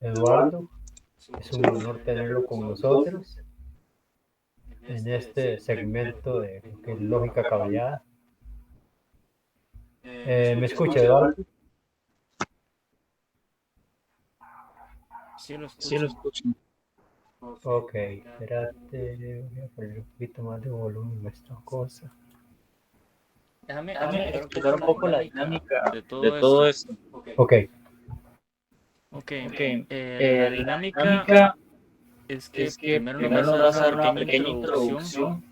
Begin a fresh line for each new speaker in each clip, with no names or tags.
Eduardo. Es un honor tenerlo con nosotros en este segmento de lógica cableada. ¿Me escucha, Eduardo?
Sí, lo
Sí, lo
escucho.
escucho.
Ok, espérate, voy a poner un poquito más de volumen a esta cosa.
Déjame
Déjame
explicar un
explicar
poco
un
la
poco la
dinámica
dinámica
de
de
todo
todo
esto.
esto.
Ok,
Ok,
Ok,
la
la
dinámica
dinámica
es que
es que
primero nos
primero
vas a
nos
dar
vas a
una
dar una
pequeña
pequeña
introducción
introducción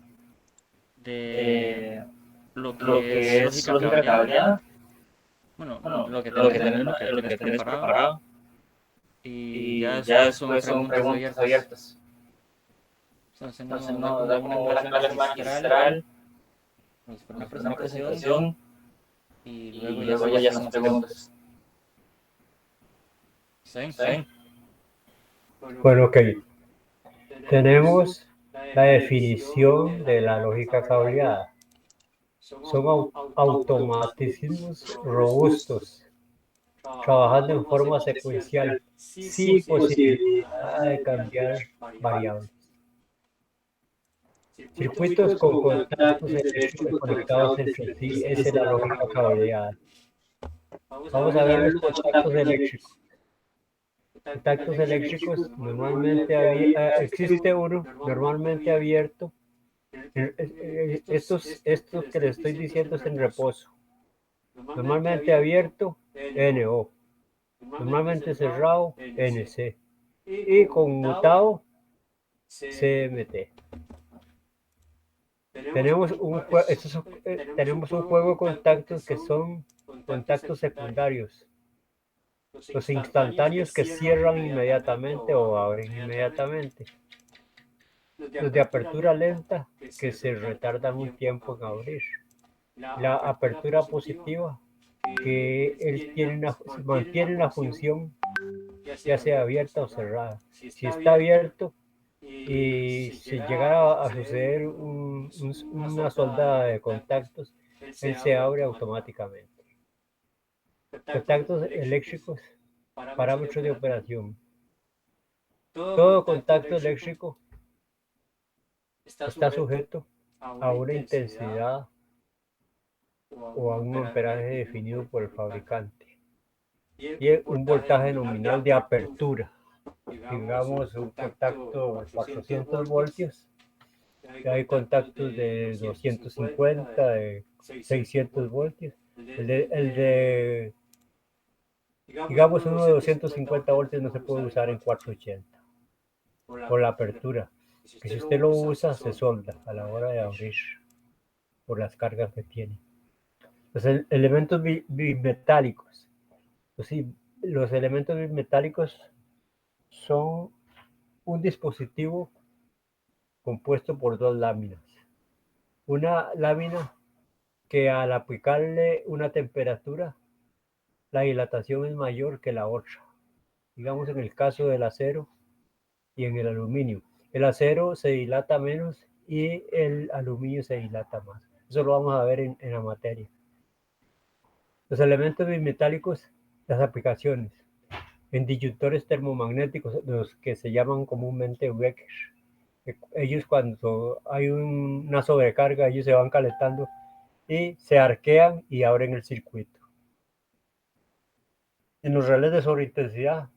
de
de
lo
lo
que es
que es
lógica
lógica
cableada,
cableada,
bueno,
bueno,
lo que
lo que
tenés,
tenés,
lo que
lo
tenés
que tenés
preparado,
preparado,
y ya
y ya
después son
después son
preguntas
preguntas
abiertas.
abiertas.
Entonces
Entonces
nos da
nos
como
da
una
como una
clase
clase
magistral,
magistral,
una
una
presentación,
presentación,
y luego
y
ya
luego
son las
ya son
preguntas.
preguntas.
¿Sí?
¿Sí?
bueno, ok. Tenemos la definición de la lógica cableada. Son automatismos robustos, trabajando en forma secuencial, sin posibilidad de cambiar variables. Circuitos con contactos eléctricos conectados entre sí, esa es la lógica cableada. Vamos a ver los contactos eléctricos. Contactos eléctricos normalmente existe uno normalmente abierto. Estos que les estoy diciendo es en reposo. Normalmente abierto, NO. Normalmente cerrado, NC. Y conmutado, CMT. Tenemos un juego de contactos que son contactos secundarios. Los instantáneos que cierran inmediatamente o abren inmediatamente. Los de apertura lenta que se retardan un tiempo en abrir. La apertura positiva que mantiene una función ya sea abierta o cerrada. Si está abierto y si llegara a suceder una soldada de contactos, él se abre automáticamente. Contactos eléctricos, parámetros de operación. Todo contacto eléctrico está sujeto a una intensidad o a un amperaje definido por el fabricante y un voltaje nominal de apertura. Digamos un contacto de 400 voltios, hay contactos de 250, de 600 voltios. Digamos, uno de 250 voltios no se puede usar en 480 por la apertura, que si usted lo usa se solda a la hora de abrir por las cargas que tiene. Los elementos bimetálicos. Pues sí, los elementos bimetálicos son un dispositivo compuesto por dos láminas. Una lámina que al aplicarle una temperatura, la dilatación es mayor que la otra. Digamos en el caso del acero y en el aluminio. El acero se dilata menos y el aluminio se dilata más. Eso lo vamos a ver en la materia. Los elementos bimetálicos, las aplicaciones. En disyuntores termomagnéticos, los que se llaman comúnmente breakers. Ellos cuando hay una sobrecarga, ellos se van calentando y se arquean y abren el circuito. En los relés de sobreintensidad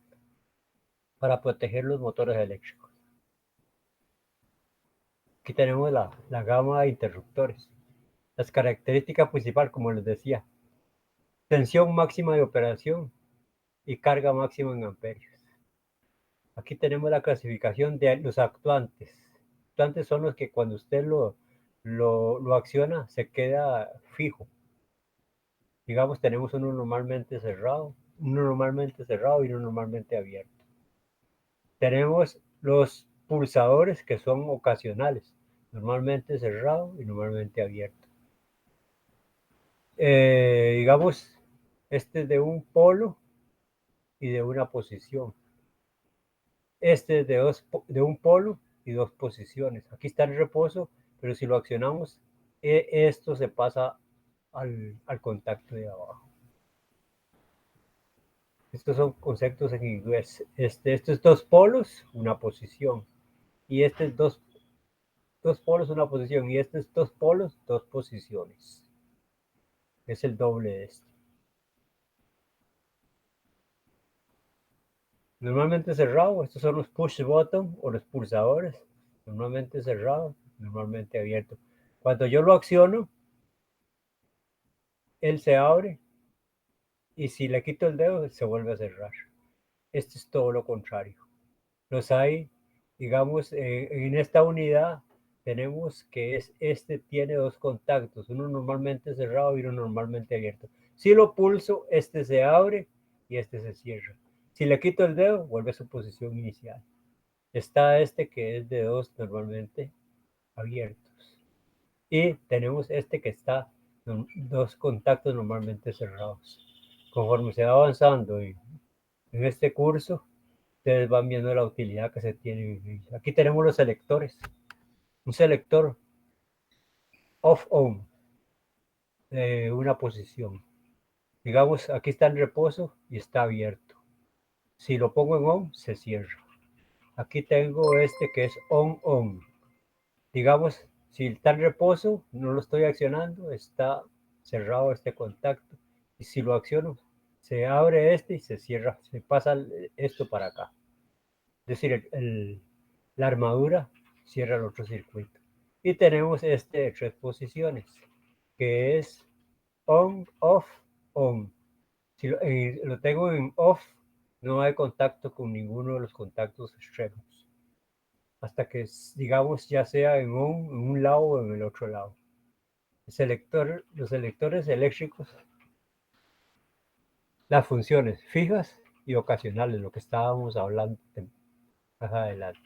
para proteger los motores eléctricos. Aquí tenemos la gama de interruptores. Las características principales, como les decía, tensión máxima de operación y carga máxima en amperios. Aquí tenemos la clasificación de los actuantes. Actuantes son los que cuando usted lo acciona se queda fijo. Digamos, tenemos uno normalmente cerrado y uno normalmente abierto. Tenemos los pulsadores que son ocasionales, normalmente cerrado y normalmente abierto. Digamos, este es de un polo y de una posición. Este es de un polo y dos posiciones. Aquí está el reposo, pero si lo accionamos, esto se pasa al contacto de abajo. Estos son conceptos en inglés. Estos dos polos, una posición. Y estos dos polos, una posición. Y estos dos polos, dos posiciones. Es el doble de este. Normalmente cerrado. Estos son los push button o los pulsadores. Normalmente cerrado, normalmente abierto. Cuando yo lo acciono, él se abre. Y si le quito el dedo, se vuelve a cerrar. Esto es todo lo contrario. Los hay, digamos, en esta unidad tenemos que este tiene dos contactos, uno normalmente cerrado y uno normalmente abierto. Si lo pulso, este se abre y este se cierra. Si le quito el dedo, vuelve a su posición inicial. Está este que es de dos normalmente abiertos. Y tenemos este que está dos contactos normalmente cerrados. Conforme se va avanzando en este curso, ustedes van viendo la utilidad que se tiene. Aquí tenemos los selectores. Un selector off-on de una posición. Digamos, aquí está en reposo y está abierto. Si lo pongo en on, se cierra. Aquí tengo este que es on-on. Digamos, si está en reposo, no lo estoy accionando, está cerrado este contacto. Y si lo acciono, se abre este y se cierra, se pasa esto para acá. Es decir, la armadura cierra el otro circuito. Y tenemos este de tres posiciones, que es on, off, on. Si lo tengo en off, no hay contacto con ninguno de los contactos extremos. Hasta que, digamos, ya sea en un lado o en el otro lado. Los selectores eléctricos, las funciones fijas y ocasionales, lo que estábamos hablando más adelante.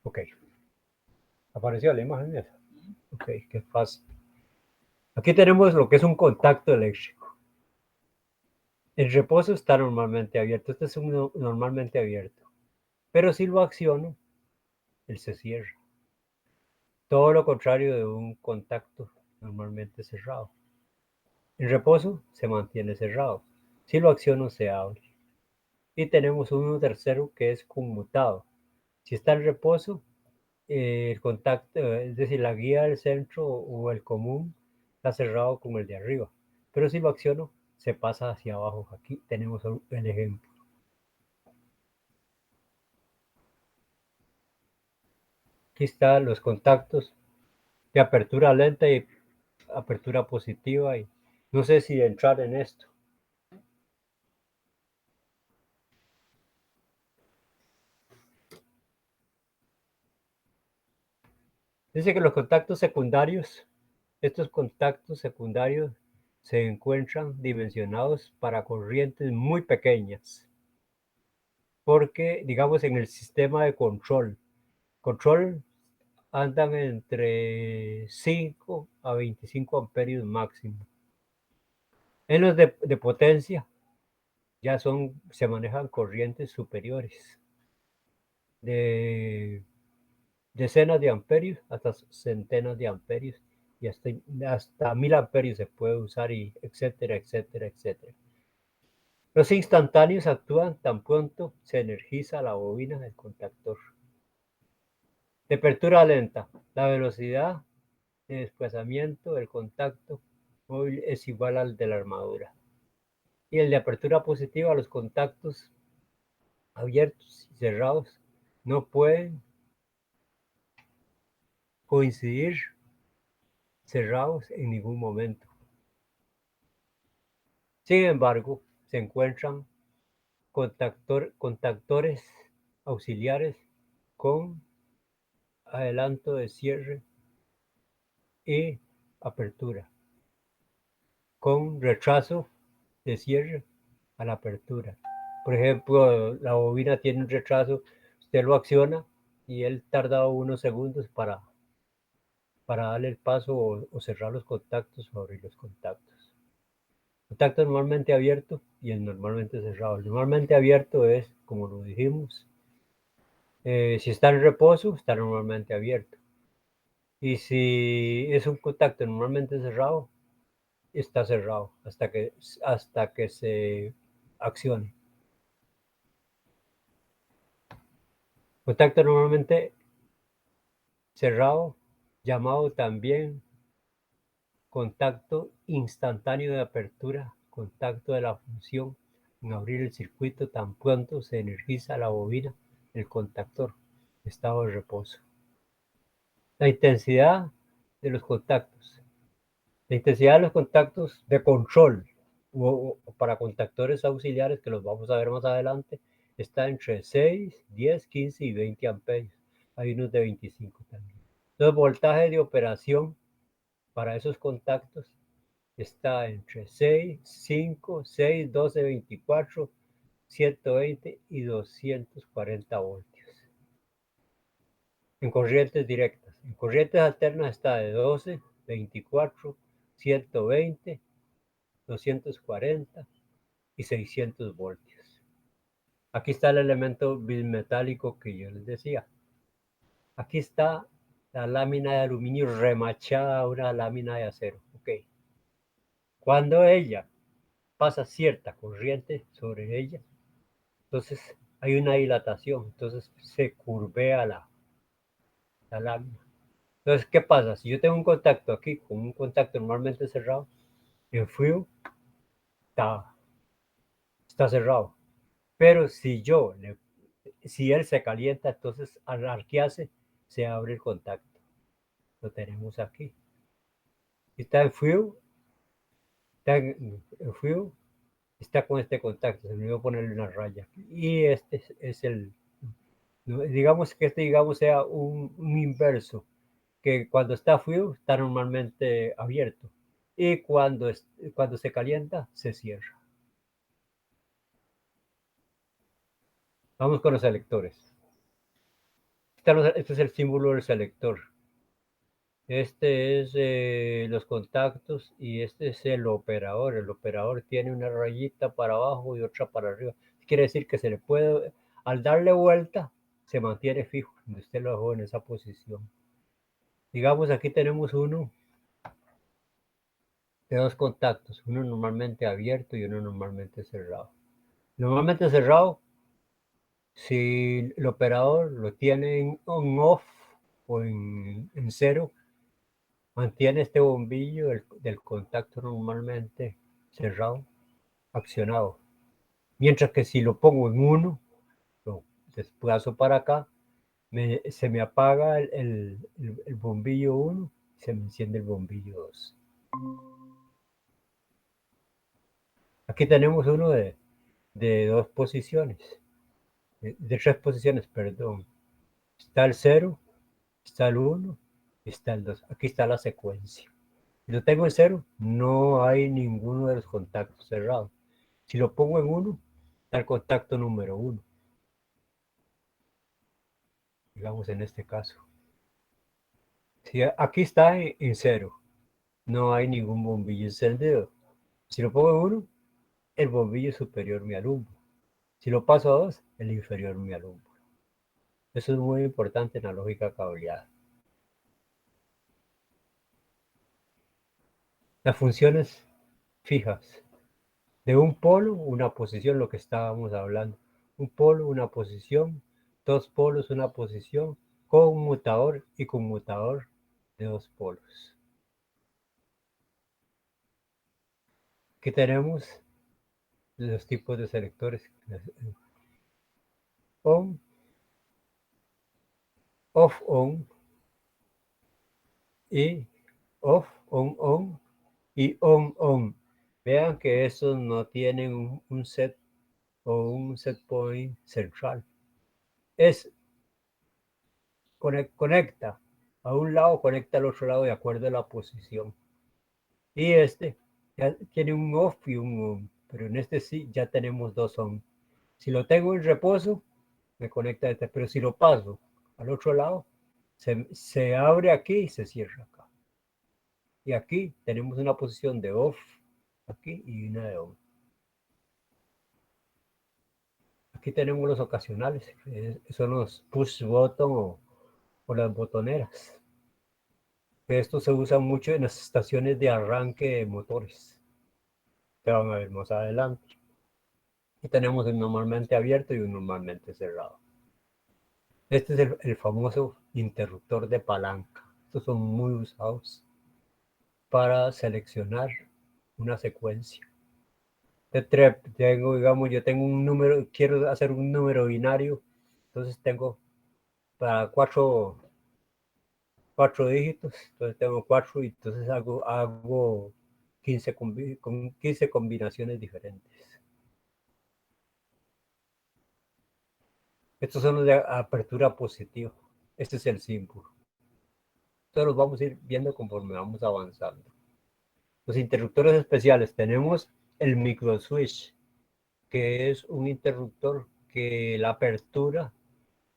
Ok. ¿Apareció la imagen esa? Ok, ¿qué pasa? Aquí tenemos lo que es un contacto eléctrico. El reposo está normalmente abierto. Este es normalmente abierto. Pero si lo acciono, él se cierra. Todo lo contrario de un contacto normalmente cerrado. En reposo se mantiene cerrado. Si lo acciono, se abre. Y tenemos uno tercero que es conmutado. Si está en reposo, el contacto, es decir, la guía del centro o el común está cerrado con el de arriba. Pero si lo acciono, se pasa hacia abajo. Aquí tenemos el ejemplo. Aquí están los contactos de apertura lenta y apertura positiva. Y no sé si entrar en esto. Dice que los contactos secundarios, estos contactos secundarios se encuentran dimensionados para corrientes muy pequeñas. Porque, digamos, en el sistema de control andan entre 5 a 25 amperios máximo. En los de potencia ya se manejan corrientes superiores de decenas de amperios hasta centenas de amperios y hasta 1000 amperios se puede usar y etcétera, etcétera, etcétera. Los instantáneos actúan tan pronto se energiza la bobina del contactor. De apertura lenta, la velocidad de desplazamiento del contacto móvil es igual al de la armadura. Y el de apertura positiva, los contactos abiertos y cerrados no pueden coincidir cerrados en ningún momento. Sin embargo, se encuentran contactores auxiliares con adelanto de cierre y apertura, con retraso de cierre a la apertura. Por ejemplo, la bobina tiene un retraso, usted lo acciona y él tarda unos segundos para darle el paso o cerrar los contactos o abrir los contactos. Contacto normalmente abierto y el normalmente cerrado. El normalmente abierto es, como lo dijimos, si está en reposo, está normalmente abierto. Y si es un contacto normalmente cerrado, está cerrado hasta que se accione. Contacto normalmente cerrado, llamado también contacto instantáneo de apertura, contacto de la función en abrir el circuito tan pronto se energiza la bobina del contactor, estado de reposo. La intensidad de los contactos. La intensidad de los contactos de control o para contactores auxiliares, que los vamos a ver más adelante, está entre 6, 10, 15 y 20 amperios. Hay unos de 25 también. Entonces, voltaje de operación para esos contactos está entre 6, 5, 6, 12, 24, 120 y 240 voltios. En corrientes directas. En corrientes alternas está de 12, 24, 120, 240 y 600 voltios. Aquí está el elemento bismetálico que yo les decía. Aquí está la lámina de aluminio remachada a una lámina de acero. Okay. Cuando ella pasa cierta corriente sobre ella, entonces hay una dilatación, entonces se curvea la lámina. Entonces, ¿qué pasa? Si yo tengo un contacto aquí con un contacto normalmente cerrado, en frío está cerrado. Pero si él se calienta, entonces al arquearse se abre el contacto. Lo tenemos aquí. Está en frío, en frío, está con este contacto. Se me olvidó ponerle una raya. Y este es el, digamos que digamos, sea un inverso, que cuando está frío está normalmente abierto. Y cuando se calienta, se cierra. Vamos con los selectores. Este es el símbolo del selector. Este es los contactos y este es el operador. El operador tiene una rayita para abajo y otra para arriba. Quiere decir que se le puede, al darle vuelta, se mantiene fijo. Usted lo dejó en esa posición. Digamos, aquí tenemos uno de dos contactos, uno normalmente abierto y uno normalmente cerrado. Normalmente cerrado, si el operador lo tiene en on-off o en cero, mantiene este bombillo del contacto normalmente cerrado, accionado. Mientras que si lo pongo en uno, lo desplazo para acá, se me apaga el bombillo 1 y se me enciende el bombillo 2. Aquí tenemos uno de dos posiciones, de tres posiciones, perdón. Está el 0, está el 1 y está el 2. Aquí está la secuencia. Si lo tengo en 0, no hay ninguno de los contactos cerrados. Si lo pongo en 1, está el contacto número 1. Digamos en este caso. Si aquí está en 0, no hay ningún bombillo encendido. Si lo pongo en 1, el bombillo superior me alumbra. Si lo paso a 2, el inferior me alumbra. Eso es muy importante en la lógica cableada. Las funciones fijas. De un polo, una posición, lo que estábamos hablando. Un polo, una posición. Dos polos, una posición. Conmutador y conmutador de dos polos. Aquí tenemos los tipos de selectores. On, off, on y off, on y on. Vean que estos no tienen un set o un set point central. Es conecta a un lado, conecta al otro lado de acuerdo a la posición. Y este ya tiene un off y un on, pero en este sí ya tenemos dos on. Si lo tengo en reposo, me conecta este, pero si lo paso al otro lado, se abre aquí y se cierra acá. Y aquí tenemos una posición de off aquí y una de on. Aquí tenemos los ocasionales, son los push button o las botoneras. Esto se usa mucho en las estaciones de arranque de motores, que van a ver más adelante. Y tenemos un normalmente abierto y un normalmente cerrado. Este es el famoso interruptor de palanca. Estos son muy usados para seleccionar una secuencia. Digamos, yo tengo un número, quiero hacer un número binario, entonces tengo para cuatro dígitos, entonces tengo 4 y entonces hago 15, 15 combinaciones diferentes. Estos son los de apertura positiva. Este es el símbolo. Entonces los vamos a ir viendo conforme vamos avanzando. Los interruptores especiales tenemos el micro switch, que es un interruptor que la apertura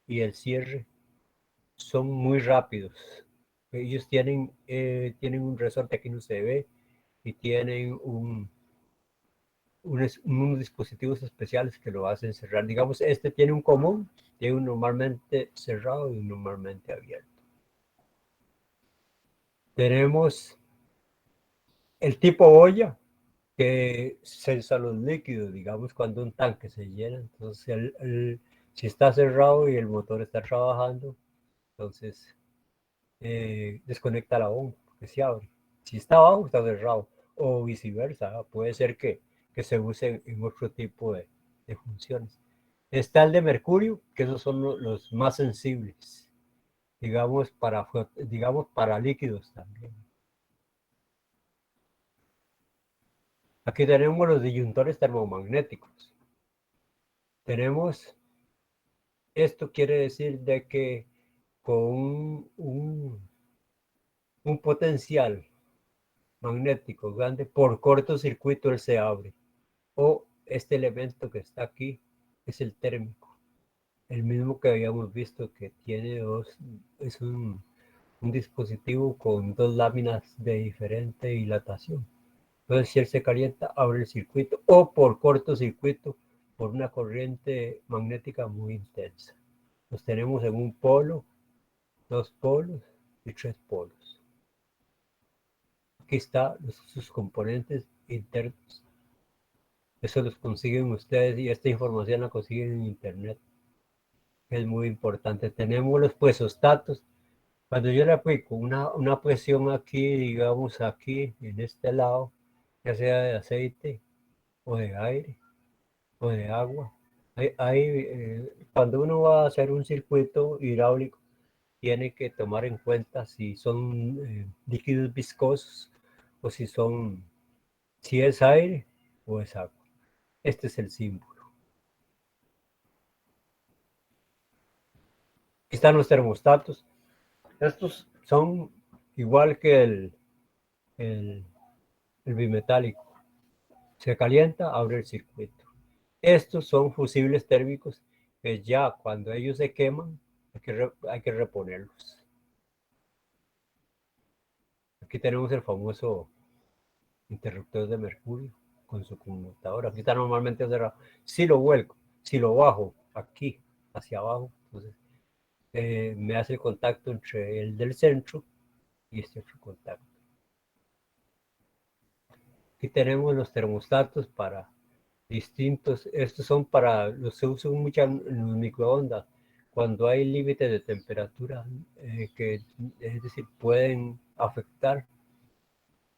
y el cierre son muy rápidos. Ellos tienen un resorte que no se ve y tienen unos dispositivos especiales que lo hacen cerrar. Digamos, este tiene un común, tiene un normalmente cerrado y un normalmente abierto. Tenemos el tipo olla, que sensa los líquidos, digamos, cuando un tanque se llena. Entonces, si está cerrado y el motor está trabajando, entonces desconecta la bomba, que se abre. Si está abajo, está cerrado. O viceversa, puede ser que se use en otro tipo de funciones. Está el de mercurio, que esos son los más sensibles, digamos, para líquidos también. Aquí tenemos los disyuntores termomagnéticos. Tenemos, esto quiere decir de que con un potencial magnético grande, por cortocircuito él se abre. O este elemento que está aquí es el térmico, el mismo que habíamos visto que tiene es un dispositivo con 2 láminas de diferente dilatación. Entonces, si él se calienta, abre el circuito o por cortocircuito por una corriente magnética muy intensa. Los tenemos en un polo, 2 polos y 3 polos. Aquí están sus componentes internos. Eso los consiguen ustedes y esta información la consiguen en internet. Es muy importante. Tenemos los puestostatos. Cuando yo le aplico una presión aquí, digamos aquí, en este lado, ya sea de aceite o de aire o de agua, cuando uno va a hacer un circuito hidráulico, tiene que tomar en cuenta si son líquidos viscosos o si es aire o es agua. Este es el símbolo. Aquí están los termostatos. Estos son igual que el, el bimetálico. Se calienta, abre el circuito. Estos son fusibles térmicos que ya cuando ellos se queman hay que reponerlos. Aquí tenemos el famoso interruptor de mercurio con su conmutador. Aquí está normalmente cerrado. Si lo vuelco, si lo bajo aquí hacia abajo, entonces me hace el contacto entre el del centro y este otro contacto. Aquí tenemos los termostatos para distintos, estos son para, los se usan mucho en los microondas, cuando hay límites de temperatura que, es decir, pueden afectar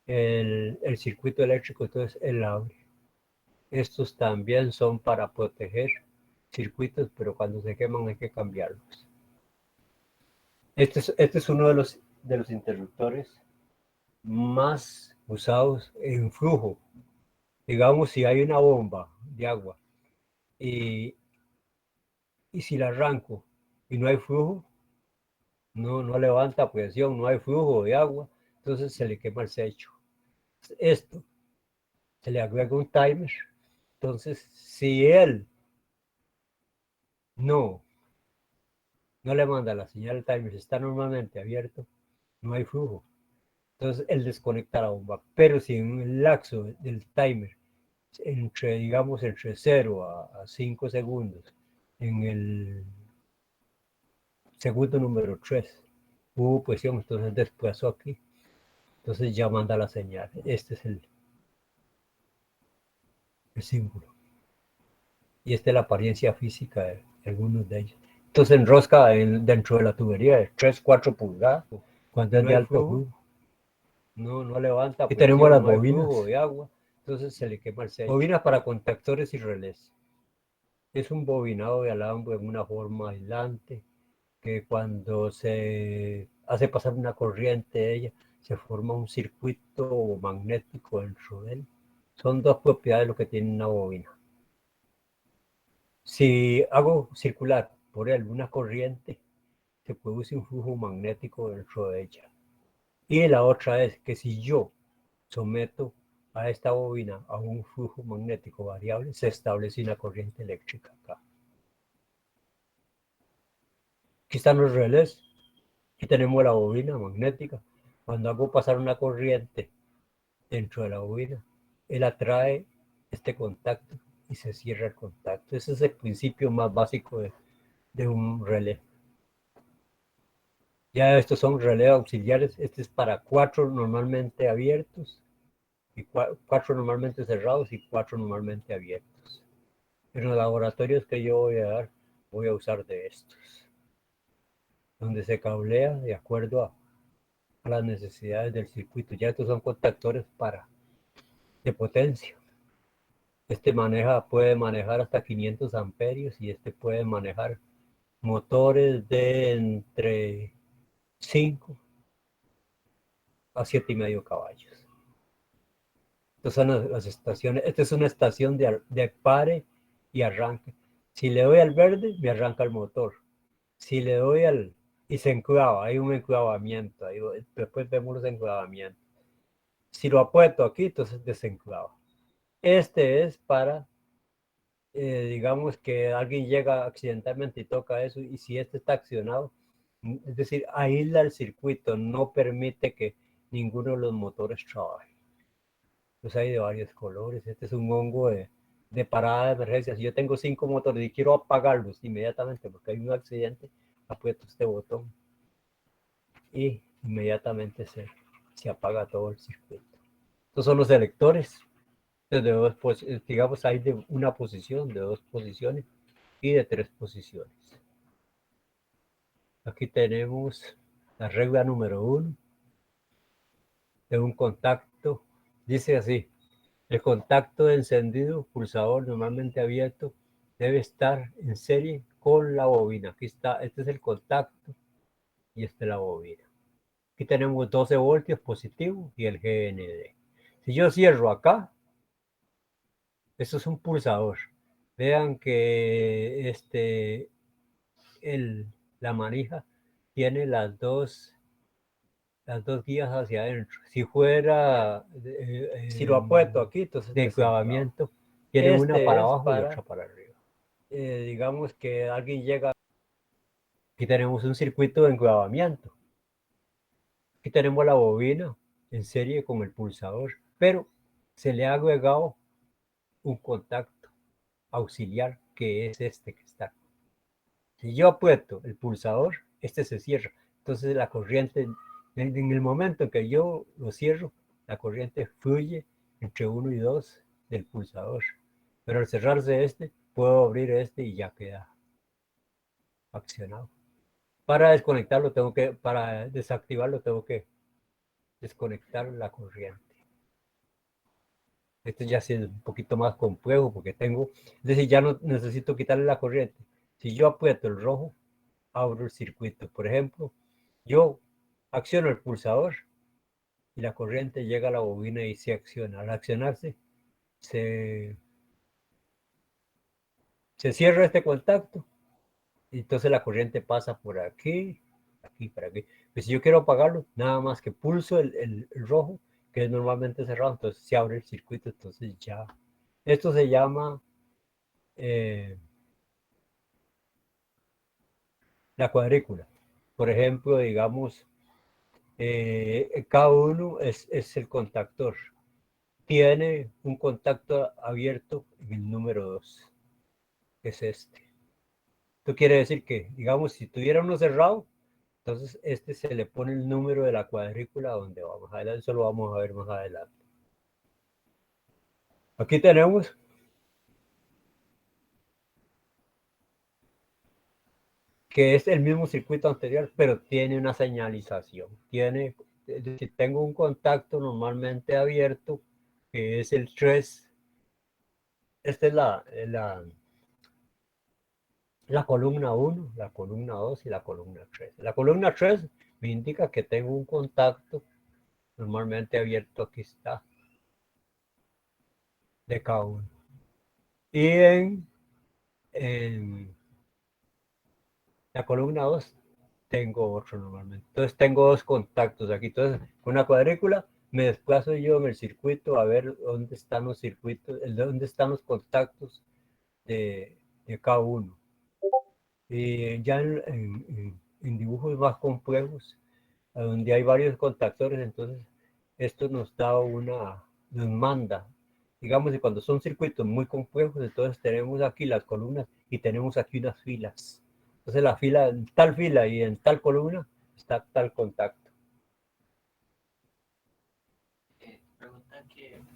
el circuito eléctrico, entonces él abre. Estos también son para proteger circuitos, pero cuando se queman hay que cambiarlos. Este es uno de los interruptores más usados en flujo. Digamos, si hay una bomba de agua y, y si la arranco y no hay flujo, no levanta presión, no hay flujo de agua, entonces se le quema el secho. Esto se le agrega un timer. Entonces, si él no, no le manda la señal al timer, está normalmente abierto, no hay flujo. Entonces, él desconecta la bomba. Pero si en el lapso del timer, digamos, entre 0 a 5 segundos, en el segundo número 3, hubo presión, entonces desplazó aquí. Entonces ya manda la señal. Este es el símbolo. Y esta es la apariencia física de algunos de ellos. Entonces enrosca dentro de la tubería de 3, 4 pulgadas. Cuando es de alto flujo, no levanta. Y tenemos las bobinas de agua, entonces se le quema el sello. Bobinas para contactores y relés. Es un bobinado de alambre en una forma aislante, que cuando se hace pasar una corriente de ella, se forma un circuito magnético dentro de él. Son dos propiedades lo que tiene una bobina. Si hago circular por él una corriente, se produce un flujo magnético dentro de ella. Y la otra es que si yo someto a esta bobina a un flujo magnético variable, se establece una corriente eléctrica acá. Aquí están los relés. Aquí tenemos la bobina magnética. Cuando hago pasar una corriente dentro de la bobina, él atrae este contacto y se cierra el contacto. Ese es el principio más básico de un relé. Ya estos son relés auxiliares. Este es para 4 normalmente abiertos, y 4 normalmente cerrados y 4 normalmente abiertos. En los laboratorios que yo voy a dar, voy a usar de estos, donde se cablea de acuerdo a las necesidades del circuito. Ya estos son contactores de potencia. Este puede manejar hasta 500 amperios y este puede manejar motores de entre 5 a 7,5 caballos. Estas son las estaciones. Esta es una estación de pare y arranque. Si le doy al verde, me arranca el motor. Si le doy y se enclava, hay un enclavamiento. Ahí, después vemos los enclavamientos. Si lo apuesto aquí, entonces desenclava. Este es para, digamos que alguien llega accidentalmente y toca eso, y si este está accionado, es decir, aísla el circuito, no permite que ninguno de los motores trabaje. Pues hay de varios colores. Este es un hongo de parada de emergencia. Si yo tengo 5 motores y quiero apagarlos inmediatamente porque hay un accidente, aprieto este botón y inmediatamente se apaga todo el circuito. Estos son los selectores. Digamos, hay de una posición, de 2 posiciones y de 3 posiciones. Aquí tenemos la regla número 1 de un contacto. Dice así: el contacto de encendido, pulsador normalmente abierto, debe estar en serie con la bobina. Aquí está, este es el contacto y esta es la bobina. Aquí tenemos 12 voltios positivo y el GND. Si yo cierro acá, esto es un pulsador. Vean que la manija tiene las dos guías hacia adentro. Si fuera si lo apuesto aquí, entonces de enclavamiento, tiene una para abajo y otra para arriba. Digamos que alguien llega. Aquí tenemos un circuito de enclavamiento. Aquí tenemos la bobina en serie con el pulsador, pero se le ha agregado un contacto auxiliar que es este que está. Si yo aprieto el pulsador, este se cierra. Entonces la corriente, en el momento en que yo lo cierro, la corriente fluye entre 1 y 2 del pulsador. Pero al cerrarse este, puedo abrir este y ya queda accionado. Para desconectarlo para desactivarlo tengo que desconectar la corriente. Esto ya es un poquito más complejo porque es decir, ya no necesito quitarle la corriente. Si yo aprieto el rojo, abro el circuito. Por ejemplo, yo acciono el pulsador y la corriente llega a la bobina y se acciona. Al accionarse, se cierra este contacto y entonces la corriente pasa por aquí, para aquí. Pues si yo quiero apagarlo, nada más que pulso el rojo, que es normalmente cerrado, entonces se abre el circuito, entonces ya. Esto se llama la cuadrícula. Por ejemplo, digamos, cada uno es el contactor. Tiene un contacto abierto en el número 2, que es este. Esto quiere decir que, digamos, si tuviera uno cerrado, Entonces, este se le pone el número de la cuadrícula donde vamos a ver. Eso lo vamos a ver más adelante. Aquí tenemos que es el mismo circuito anterior, pero tiene una señalización. Tiene, es decir, tengo un contacto normalmente abierto, que es el 3. Esta es la columna 1, la columna 2 y la columna 3. La columna 3 me indica que tengo un contacto normalmente abierto, aquí está, de cada uno. Y en la columna 2 tengo otro normalmente. Entonces tengo dos contactos aquí. Entonces, con una cuadrícula me desplazo yo en el circuito a ver dónde están los circuitos, dónde están los contactos de cada uno. Y ya en dibujos más complejos, donde hay varios contactores, entonces esto nos da nos manda. Digamos que cuando son circuitos muy complejos, entonces tenemos aquí las columnas y tenemos aquí unas filas. Entonces la fila, en tal fila y en tal columna está tal contacto.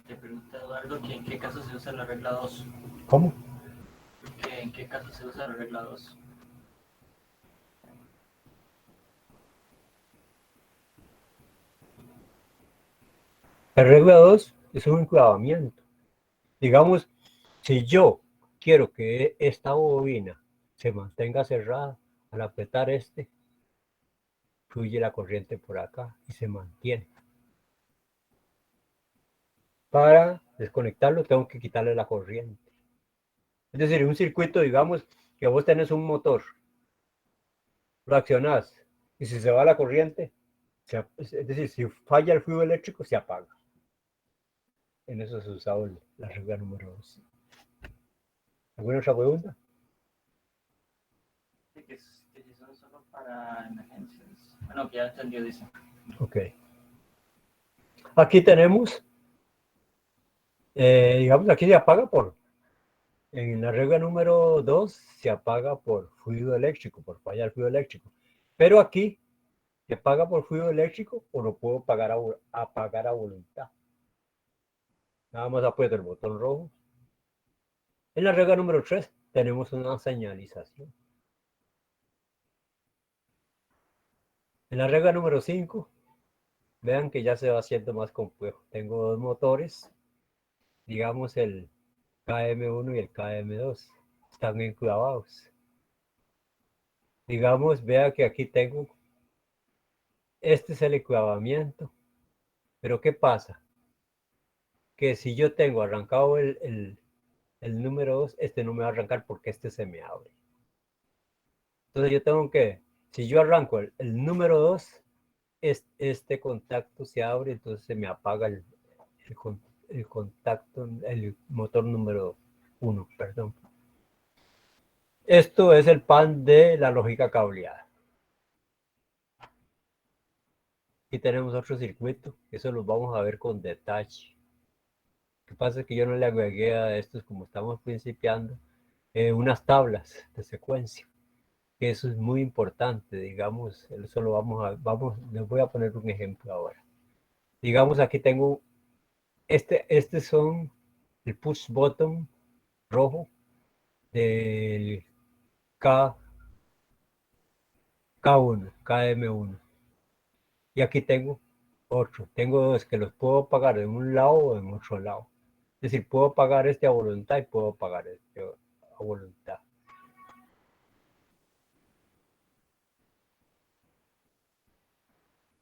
Te pregunta Eduardo que en qué caso se usa la regla 2.
¿Cómo?
¿En qué caso se usa la regla 2?
La regla 2 es un enclavamiento. Digamos, si yo quiero que esta bobina se mantenga cerrada, al apretar fluye la corriente por acá y se mantiene. Para desconectarlo tengo que quitarle la corriente. Es decir, un circuito, digamos, que vos tenés un motor, lo accionás y si se va la corriente, es decir, si falla el fluido eléctrico, se apaga. En eso se usa la regla número 2. ¿Alguna otra pregunta?
Que son solo para emergencias. Bueno, que ya entendió, dice.
Ok. Aquí tenemos, digamos, aquí se apaga en la regla número 2 se apaga por fluido eléctrico, por falla del fluido eléctrico. Pero aquí se apaga por fluido eléctrico o lo puedo apagar a voluntad. Nada más aprieto el botón rojo. En la regla número 3 tenemos una señalización. En la regla número 5, vean que ya se va haciendo más complejo. Tengo dos motores, digamos el KM1 y el KM2. Están enclavados. Digamos, vea que aquí tengo, este es el enclavamiento. Pero ¿qué pasa? Que si yo tengo arrancado el número 2, este no me va a arrancar porque este se me abre. Entonces yo tengo que, si yo arranco el número 2, este contacto se abre, entonces se me apaga el contacto, el motor número 1, perdón. Esto es el pan de la lógica cableada. Aquí tenemos otro circuito, eso lo vamos a ver con detalle. Lo que pasa es que yo no le agregué a estos, como estamos principiando, unas tablas de secuencia. Que eso es muy importante, digamos, eso lo les voy a poner un ejemplo ahora. Digamos, aquí tengo, este son el push button rojo del K, K1, KM1. Y aquí tengo otro. Tengo dos que los puedo pagar en un lado o en otro lado. Es decir, puedo pagar este a voluntad y puedo pagar este a voluntad.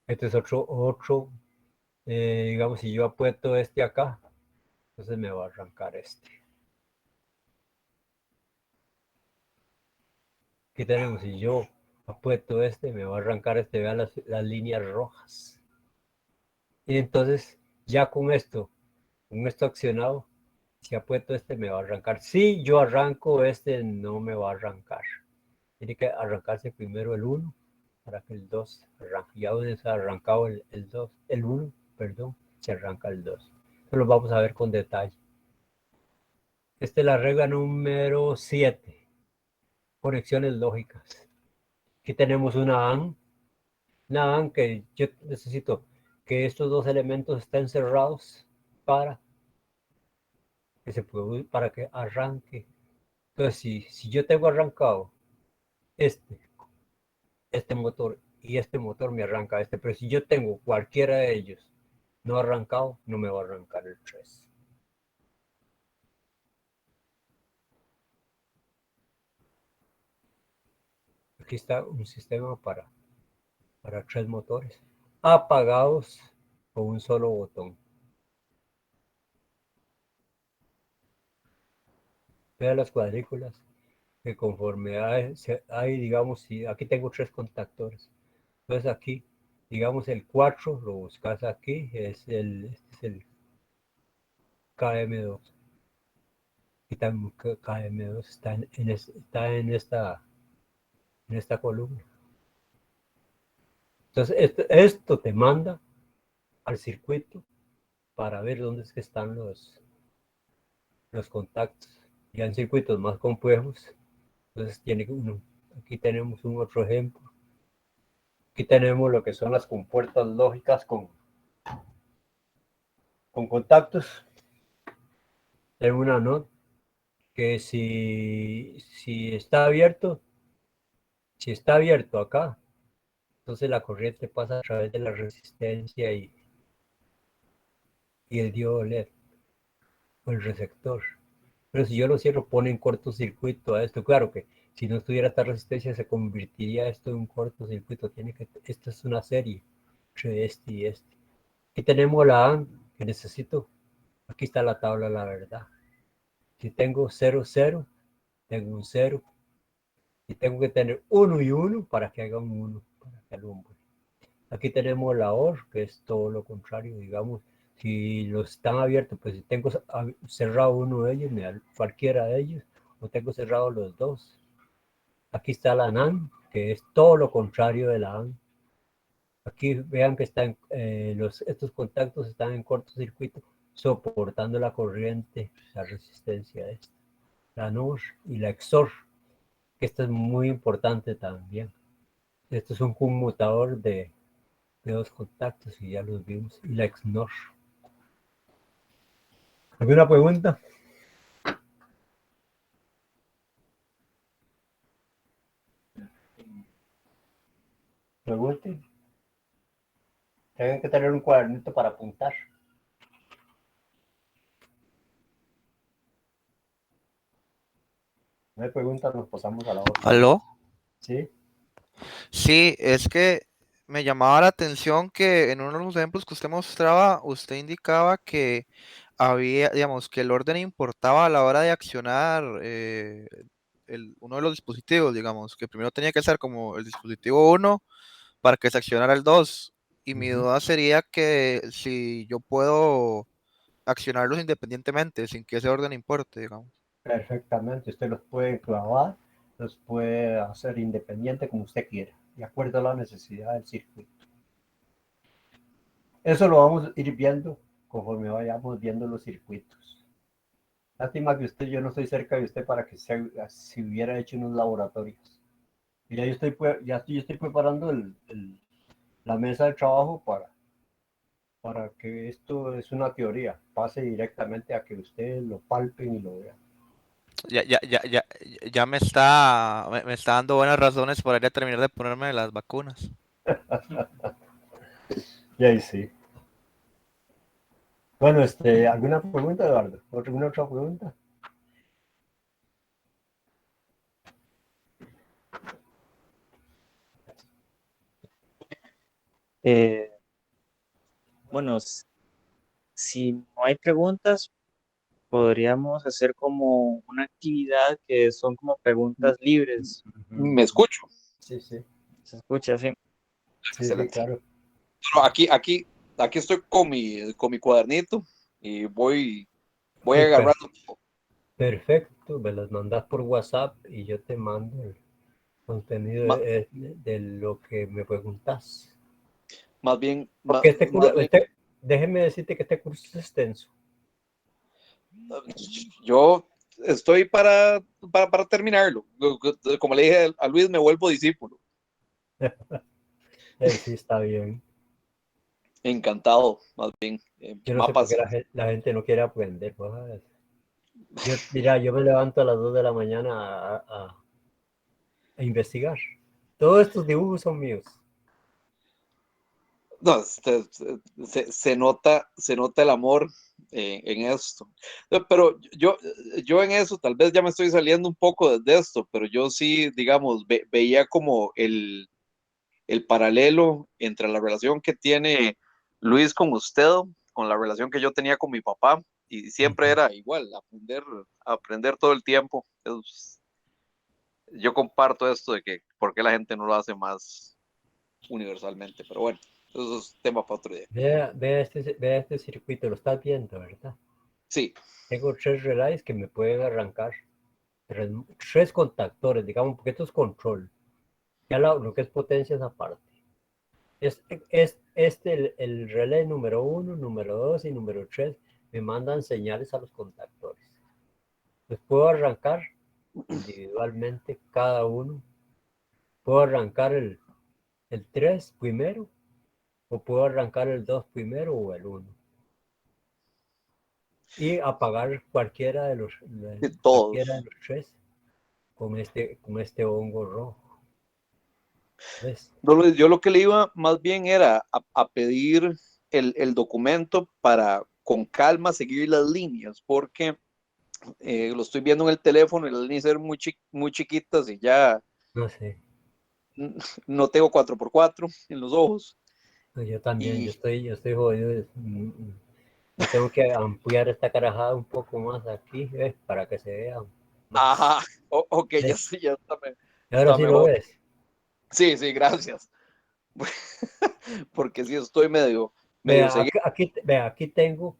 Este es digamos, si yo apuesto este acá, entonces me va a arrancar este. Aquí tenemos, si yo apuesto este, me va a arrancar este, vean las líneas rojas. Y entonces, ya con esto accionado, si apuesto este, me va a arrancar. Si yo arranco este, no me va a arrancar. Tiene que arrancarse primero el 1 para que el 2 arranque. Ya donde se ha arrancado el 2, el 1, perdón, se arranca el 2. Esto lo vamos a ver con detalle. Esta es la regla número 7. Conexiones lógicas. Aquí tenemos una AND Nada, que yo necesito que estos dos elementos estén cerrados para que para que arranque. Entonces, si yo tengo arrancado este, este motor y este motor me arranca este, pero si yo tengo cualquiera de ellos no arrancado, no me va a arrancar el 3. Aquí está un sistema para 3 motores apagados con un solo botón. Vean las cuadrículas que conforme hay, digamos, si aquí tengo 3 contactores. Entonces aquí, digamos, el 4 lo buscas aquí, este es el KM2. Y también KM2 está está en esta columna. Entonces, esto te manda al circuito para ver dónde es que están los contactos. Ya en circuitos más complejos, entonces aquí tenemos un otro ejemplo. Aquí tenemos lo que son las compuertas lógicas con contactos. Tengo una NOT que si está abierto, si está abierto acá, entonces la corriente pasa a través de la resistencia y el diodo LED o el receptor. Pero si yo lo cierro, pone en cortocircuito a esto. Claro que si no estuviera esta resistencia, se convertiría esto en un cortocircuito. Esto es una serie entre este y este. Aquí tenemos la AND que necesito. Aquí está la tabla, la verdad. Si tengo 0, 0, tengo un 0. Y tengo que tener 1 y 1 para que haga un 1, para que alumbre. Aquí tenemos la OR, que es todo lo contrario, digamos. Si los están abiertos, pues si tengo cerrado uno de ellos, me da cualquiera de ellos, o tengo cerrado los dos. Aquí está la NAND, que es todo lo contrario de la AND. Aquí vean que estos contactos están en cortocircuito, soportando la corriente, la resistencia de esta. La NOR y la XOR, que esta es muy importante también. Esto es un conmutador de dos contactos y ya los vimos. Y la XNOR. ¿Alguna pregunta? Pregunten. Tienen que tener un cuadernito para apuntar. No hay preguntas, nos pasamos a la otra.
¿Aló?
¿Sí?
Sí, es que me llamaba la atención que en uno de los ejemplos que usted mostraba, usted indicaba que había, digamos, que el orden importaba a la hora de accionar uno de los dispositivos, digamos, que primero tenía que ser como el dispositivo 1 para que se accionara el 2. Y mi duda sería que si yo puedo accionarlos independientemente, sin que ese orden importe, digamos.
Perfectamente. Usted los puede clavar, los puede hacer independiente como usted quiera, de acuerdo a la necesidad del circuito. Eso lo vamos a ir viendo conforme vayamos viendo los circuitos. Lástima que yo no estoy cerca de usted para que si hubiera hecho unos laboratorios. Y ya yo estoy preparando la mesa de trabajo para que esto es una teoría, pase directamente a que ustedes lo palpen y lo vean.
Ya me está dando buenas razones para ir a terminar de ponerme las vacunas.
Y ahí sí. Bueno, ¿alguna pregunta, Eduardo? ¿Alguna otra pregunta?
Eh, bueno, si no hay preguntas, podríamos hacer como una actividad que son como preguntas libres.
Me escucho.
Sí, sí.
¿Se escucha así?
Sí, sí,
Excelente.
claro.
Bueno, aquí estoy con mi cuadernito y voy
Sí,
agarrando.
perfecto, me las mandas por WhatsApp y yo te mando el contenido
Más,
de lo que me preguntas.
más bien,
Porque
más bien,
déjeme decirte que este curso es extenso.
yo estoy para terminarlo. Como le dije a Luis, me vuelvo discípulo.
Sí, está bien.
Encantado, más bien.
Yo no sé por qué
Mapas.
la gente no quiere aprender. Pues. Mira, yo me levanto a las 2 de la mañana a investigar. Todos estos dibujos son míos.
No, se nota el amor en esto. Pero yo en eso, tal vez ya me estoy saliendo un poco de esto, pero yo sí, digamos, veía como el paralelo entre la relación que tiene Luis con usted, con la relación que yo tenía con mi papá, y siempre
Ujú.
era igual, aprender todo el tiempo. Yo comparto esto de que por qué la gente no lo hace más universalmente, pero bueno, eso es tema para otro día.
Vea este circuito, lo estás viendo, ¿verdad?
Sí,
Tengo 3 relays que me pueden arrancar. Tres contactores, digamos, porque esto es control. Ya lo que es potencia es aparte. El relay número 1, número 2 y número 3 me mandan señales a los contactores. Los puedo arrancar individualmente cada uno. Puedo arrancar el 3 primero o puedo arrancar el 2 primero o el 1. Y apagar cualquiera de
todos.
los tres con este hongo rojo. ¿Ves?
Yo lo que le iba más bien era a pedir el documento para con calma seguir las líneas, porque lo estoy viendo en el teléfono y las líneas eran muy chiquitas y ya
No sé.
no tengo 4x4 en los ojos.
No, yo también,
Y,
yo estoy jodido. Yo tengo que ampliar esta carajada un poco más aquí, ¿ves? Para que se vea más.
ajá, ok, ya,
¿Ves?
ya
Y ahora
está
sí lo
mejor.
ves.
Sí, sí, gracias. Porque sí estoy medio
Vea,
seguido.
vea, aquí tengo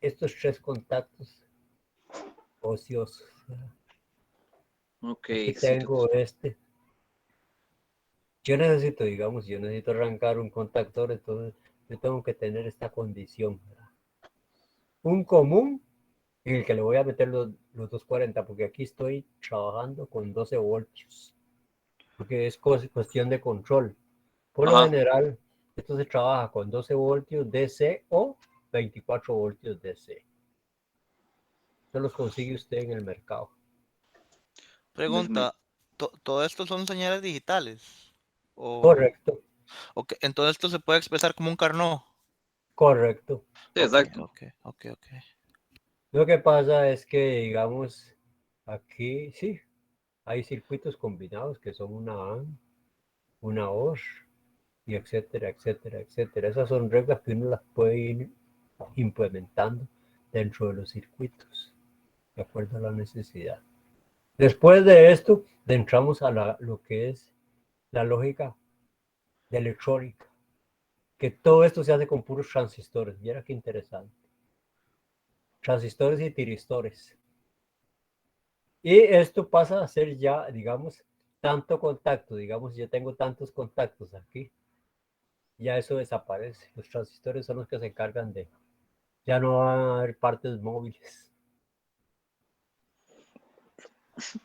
estos tres contactos ociosos.
Ok,
Aquí
sí.
tengo este. Yo necesito arrancar un contactor, entonces yo tengo que tener esta condición, ¿verdad? Un común en el que le voy a meter los 240, porque aquí estoy trabajando con 12 voltios, porque es cuestión de control. Por lo
Ajá.
general, esto se trabaja con 12 voltios DC o 24 voltios DC. Esto los consigue usted en el mercado.
Pregunta, ¿todo esto son señales digitales? O,
Correcto,
entonces esto se puede expresar como un Carnot.
correcto.
Sí,
Ok,
exacto.
ok.
Lo que pasa es que, digamos, aquí sí, hay circuitos combinados que son una AND, una OR, y etcétera, etcétera, etcétera. Esas son reglas que uno las puede ir implementando dentro de los circuitos, de acuerdo a la necesidad. Después de esto, entramos a lo que es la lógica de electrónica, que todo esto se hace con puros transistores. Mira qué interesante. Transistores y tiristores. Y esto pasa a ser ya, digamos, tanto contacto. Digamos, yo tengo tantos contactos aquí. Ya eso desaparece. Los transistores son los que se encargan de. Ya no van a haber partes móviles.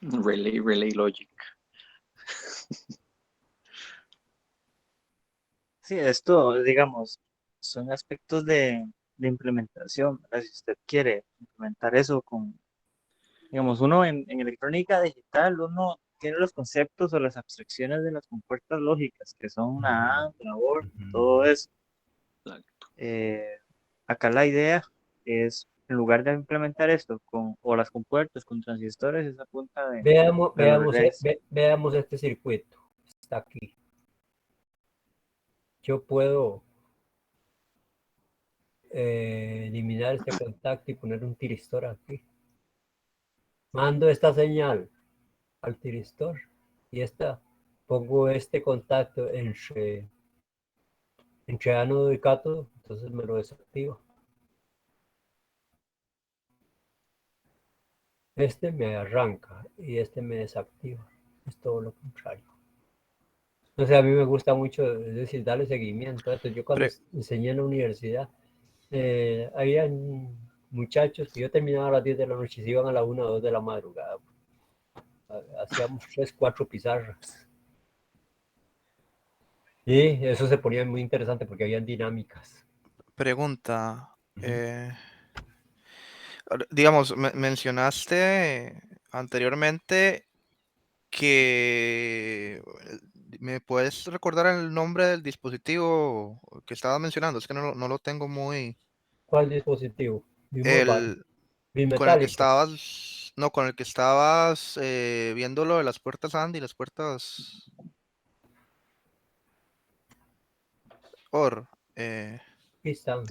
Relay logic.
Sí, esto, digamos, son aspectos de implementación, ¿verdad? Si usted quiere implementar eso con, digamos, uno en electrónica digital, uno tiene los conceptos o las abstracciones de las compuertas lógicas, que son una AND, una OR, todo eso. Eh, Acá la idea es, en lugar de implementar esto con, o las compuertas con transistores, es a punta
Veamos,
de los
veamos,
relays.
veamos este circuito. Está aquí. Yo puedo eliminar este contacto y poner un tiristor aquí. Mando esta señal al tiristor y pongo este contacto entre ánodo y cátodo, entonces me lo desactiva. Este me arranca y este me desactiva. Es todo lo contrario. Entonces a mí me gusta mucho, es decir, darle seguimiento a esto. Yo cuando
Pre-
enseñé en la universidad, había muchachos que yo terminaba a las 10 de la noche y se iban a la 1 o 2 de la madrugada. Hacíamos 3, 4 pizarras. Y eso se ponía muy interesante porque habían dinámicas.
Pregunta.
Ujú.
Digamos, mencionaste anteriormente que ¿me puedes recordar el nombre del dispositivo que estabas mencionando? Es que no lo tengo muy...
¿Cuál dispositivo? Vimos varios.
El con el que
Bimetálicos.
estabas, no, con el que estabas viendo lo de las puertas Andy, las puertas OR.
Aquí están.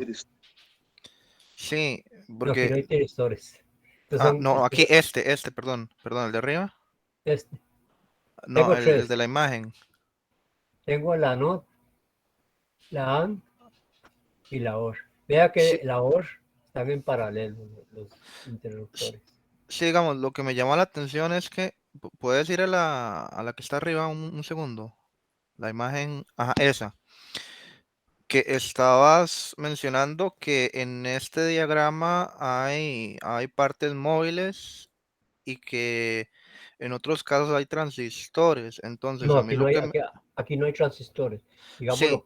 Sí,
No, aquí
porque,
no hay tiristores. Estos son,
no, aquí perdón, el de arriba.
este.
No,
Tengo
el
tres.
de la imagen.
Tengo la NOT, la AN y la OR. Vea
Sí,
que la OR están en paralelo los interruptores.
sí, digamos, lo que me llama la atención es que puedes ir a a la que está arriba un segundo. La imagen, ajá, esa. Que estabas mencionando que en este diagrama hay partes móviles y que en otros casos hay transistores. Entonces,
No,
a mí
aquí no
lo
hay,
que...
aquí no hay transistores. Digamos,
Sí,
lo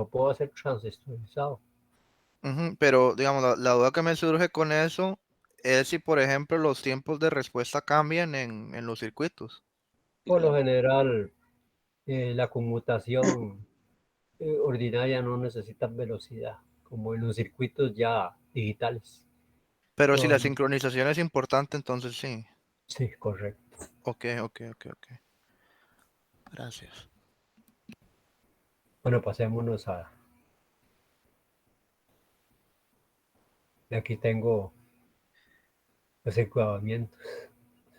puedo hacer transistorizado.
ujú, pero digamos, la duda que me surge con eso es si, por ejemplo, los tiempos de respuesta cambian en los circuitos.
Sí,
Por lo
claro.
general, la conmutación ordinaria no necesita velocidad, como en los circuitos ya digitales.
Pero si
No,
la
no.
sincronización es importante, entonces sí.
Sí, correcto.
Ok. Gracias.
Bueno, pasémonos a... Aquí tengo los encuadramientos,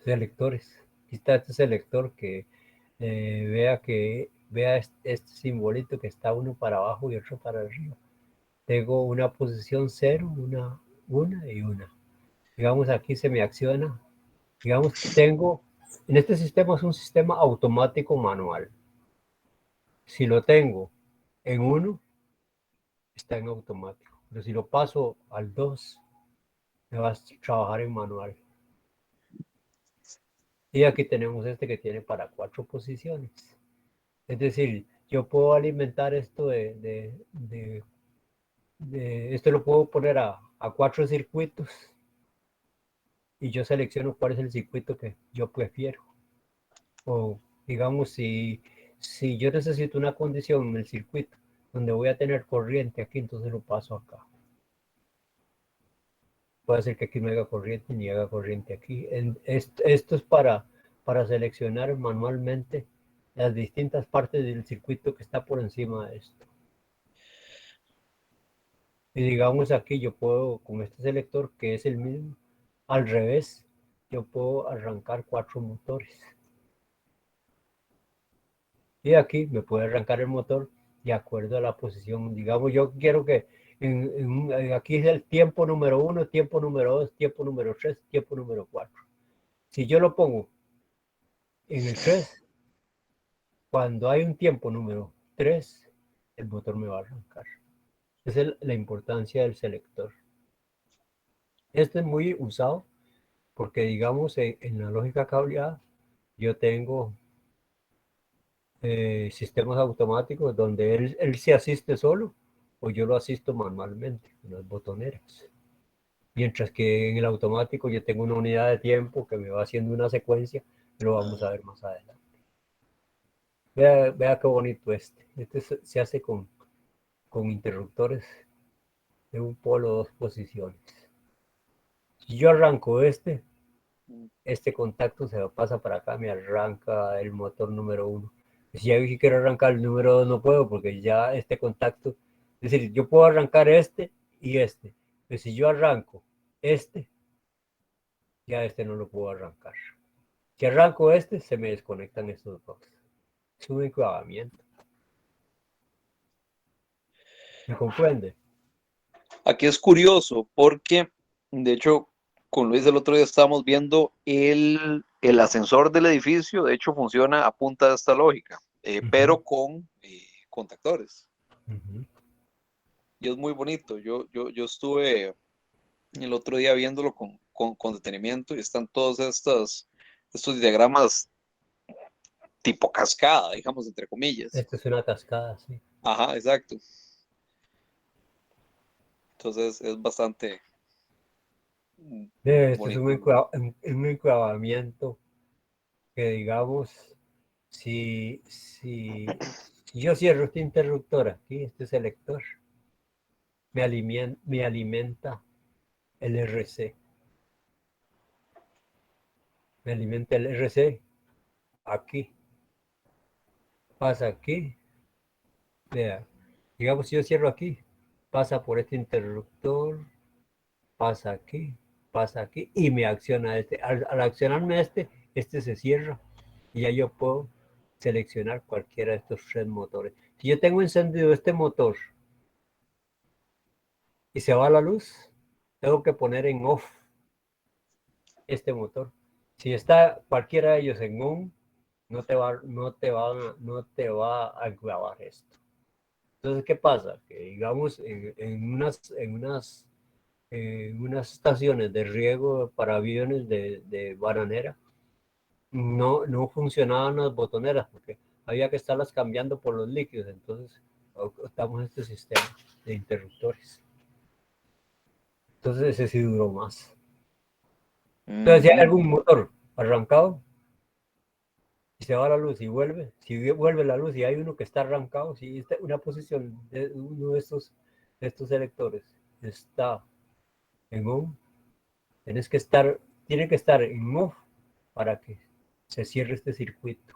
selectores. Aquí está este selector que vea este simbolito que está uno para abajo y otro para arriba. Tengo una posición cero, una y una. Digamos, aquí se me acciona. Digamos, en este sistema es un sistema automático manual. Si lo tengo en uno, está en automático. Pero si lo paso al 2, me va a trabajar en manual. Y aquí tenemos este que tiene para 4 posiciones. Es decir, yo puedo alimentar esto esto lo puedo poner a 4 circuitos y yo selecciono cuál es el circuito que yo prefiero. O digamos, si yo necesito una condición en el circuito donde voy a tener corriente aquí, entonces lo paso acá. Puede ser que aquí no haya corriente ni haga corriente aquí. Esto es para seleccionar manualmente las distintas partes del circuito que está por encima de esto. Y digamos aquí yo puedo, con este selector que es el mismo, al revés, yo puedo arrancar 4 motores. Y aquí me puede arrancar el motor de acuerdo a la posición. Digamos, yo quiero que aquí es el tiempo número 1, tiempo número 2, tiempo número 3, tiempo número 4. Si yo lo pongo en el 3, cuando hay un tiempo número 3, el motor me va a arrancar. Esa es la importancia del selector. Este es muy usado porque, digamos, en la lógica cableada, yo tengo sistemas automáticos donde él se asiste solo o yo lo asisto manualmente con las botoneras. Mientras que en el automático yo tengo una unidad de tiempo que me va haciendo una secuencia, que lo vamos a ver más adelante. Vea qué bonito este. Se hace con interruptores de un polo, 2 posiciones. Si yo arranco este contacto se pasa para acá, me arranca el motor número 1. Si ya quiero arrancar el número 2 no puedo porque ya este contacto, es decir, yo puedo arrancar este y este, pero si yo arranco este, ya este no lo puedo arrancar. Si arranco este, se me desconectan estos dos. Es un enclavamiento. ¿Me comprende?
Aquí es curioso porque, de hecho, con Luis el otro día estábamos viendo el ascensor del edificio, de hecho funciona a punta de esta lógica,
Uh -huh.
pero con contactores.
Uh -huh.
Y es muy bonito. Yo estuve el otro día viéndolo con detenimiento y están todos estos diagramas tipo cascada, digamos, entre comillas.
Esto es una cascada, sí.
Ajá, exacto. Entonces es bastante
Este es
bonito.
un enclavamiento que, digamos, si yo cierro este interruptor aquí, este selector, me alimenta el RC. Me alimenta el RC aquí. Pasa aquí. Vea. Digamos, si yo cierro aquí, pasa por este interruptor, pasa aquí y me acciona este. Al accionarme este se cierra y ya yo puedo seleccionar cualquiera de estos 3 motores. Si yo tengo encendido este motor y se va la luz, tengo que poner en off este motor. Si está cualquiera de ellos en on, no te va a grabar esto. Entonces, ¿qué pasa? Que digamos en unas estaciones de riego para aviones de bananera, no funcionaban las botoneras porque había que estarlas cambiando por los líquidos. Entonces, optamos este sistema de interruptores. Entonces, ese sí duró más. Entonces, si hay algún motor arrancado y se va la luz y vuelve, si vuelve la luz y hay uno que está arrancado, si está una posición de uno de estos selectores está en on, tiene que estar en off para que se cierre este circuito.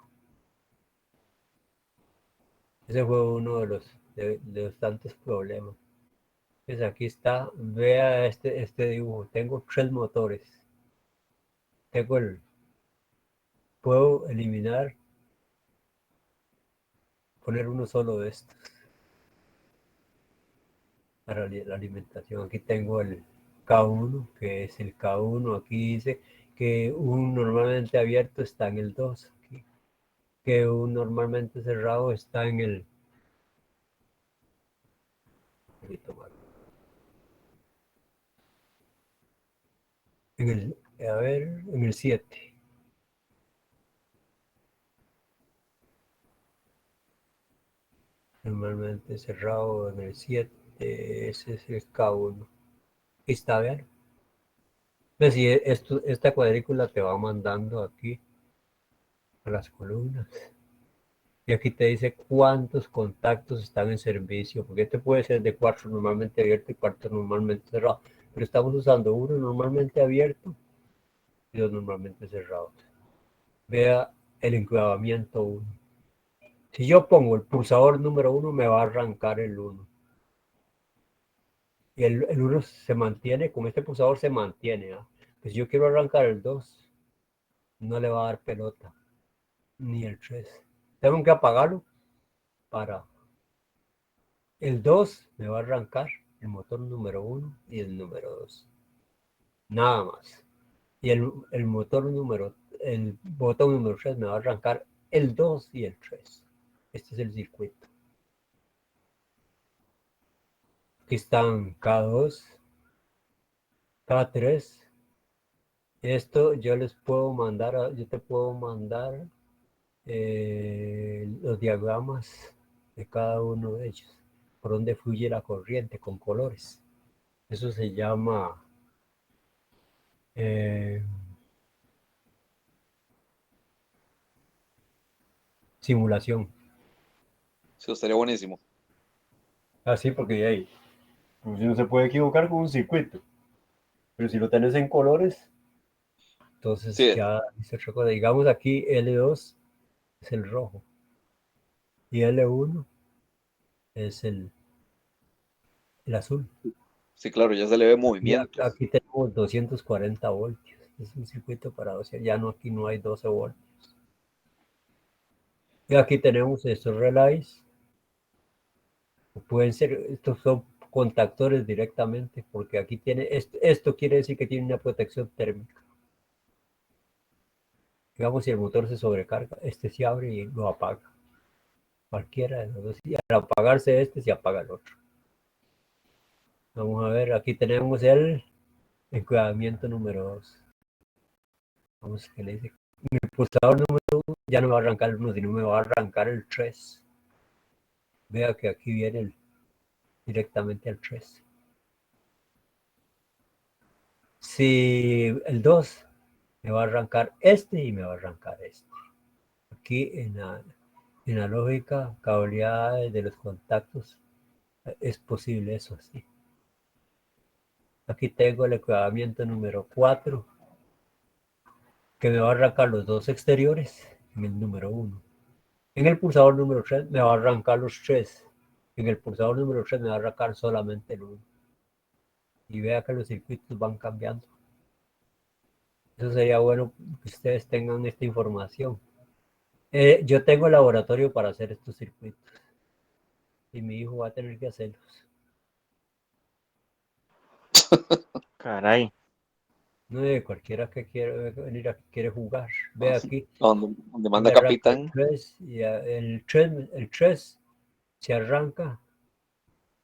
Ese fue uno de los tantos problemas. Entonces aquí está, vea este dibujo. Tengo 3 motores. Puedo eliminar, poner uno solo de estos para la alimentación. Aquí tengo el K1, que es el K1. Aquí dice que un normalmente abierto está en el 2. Aquí, que un normalmente cerrado está en el... En el 7. Normalmente cerrado en el 7. Ese es el K1. Está bien. Pues si esta cuadrícula te va mandando aquí a las columnas. Y aquí te dice cuántos contactos están en servicio, porque este puede ser de 4 normalmente abierto y 4 normalmente cerrado. Pero estamos usando uno normalmente abierto y 2 normalmente cerrados. Vea el enclavamiento 1. Si yo pongo el pulsador número 1, me va a arrancar el 1. Y el 1 se mantiene, con este pulsador se mantiene. Pues si yo quiero arrancar el 2, no le va a dar pelota, ni el 3. Tengo que apagarlo para... El 2 me va a arrancar el motor número 1 y el número 2. Nada más. Y el botón número 3 me va a arrancar el 2 y el 3. Este es el circuito. Aquí están K2, K3. Esto yo te puedo mandar los diagramas de cada uno de ellos, por donde fluye la corriente con colores. Eso se llama simulación.
Eso estaría buenísimo.
Así porque de ahí, pues no se puede equivocar con un circuito. Pero si lo tenés en colores, entonces
Sí,
ya dice otra cosa. Digamos aquí L2 es el rojo y L1 es el azul.
sí, claro, ya se le ve
Y
movimiento.
aquí tenemos 240 voltios. Es un circuito para 12. Ya no, aquí no hay 12 voltios. Y aquí tenemos estos relays. Pueden ser, estos son contactores directamente, porque aquí tiene, esto quiere decir que tiene una protección térmica. Digamos, si el motor se sobrecarga, este se abre y lo apaga. Cualquiera de los dos. Y al apagarse este, se apaga el otro. Vamos a ver, aquí tenemos el enclavamiento número 2. Vamos, que le dice. El pulsador número 1 ya no me va a arrancar el 1, sino me va a arrancar el 3. Vea que aquí viene directamente al 3. Si el 2 me va a arrancar este y me va a arrancar este. Aquí en la lógica cableada de los contactos es posible eso así. Aquí tengo el equipamiento número 4 que me va a arrancar los dos exteriores en el número 1. En el pulsador número 3 me va a arrancar los 3. En el pulsador número 3 me va a arrancar solamente el 1. Y vea que los circuitos van cambiando. Eso sería bueno que ustedes tengan esta información. Yo tengo el laboratorio para hacer estos circuitos. Y mi hijo va a tener que hacerlos.
Caray.
No de cualquiera que quiere venir aquí, quiere jugar. Ve aquí.
Donde manda
Me arranca
capitán.
el 3 se arranca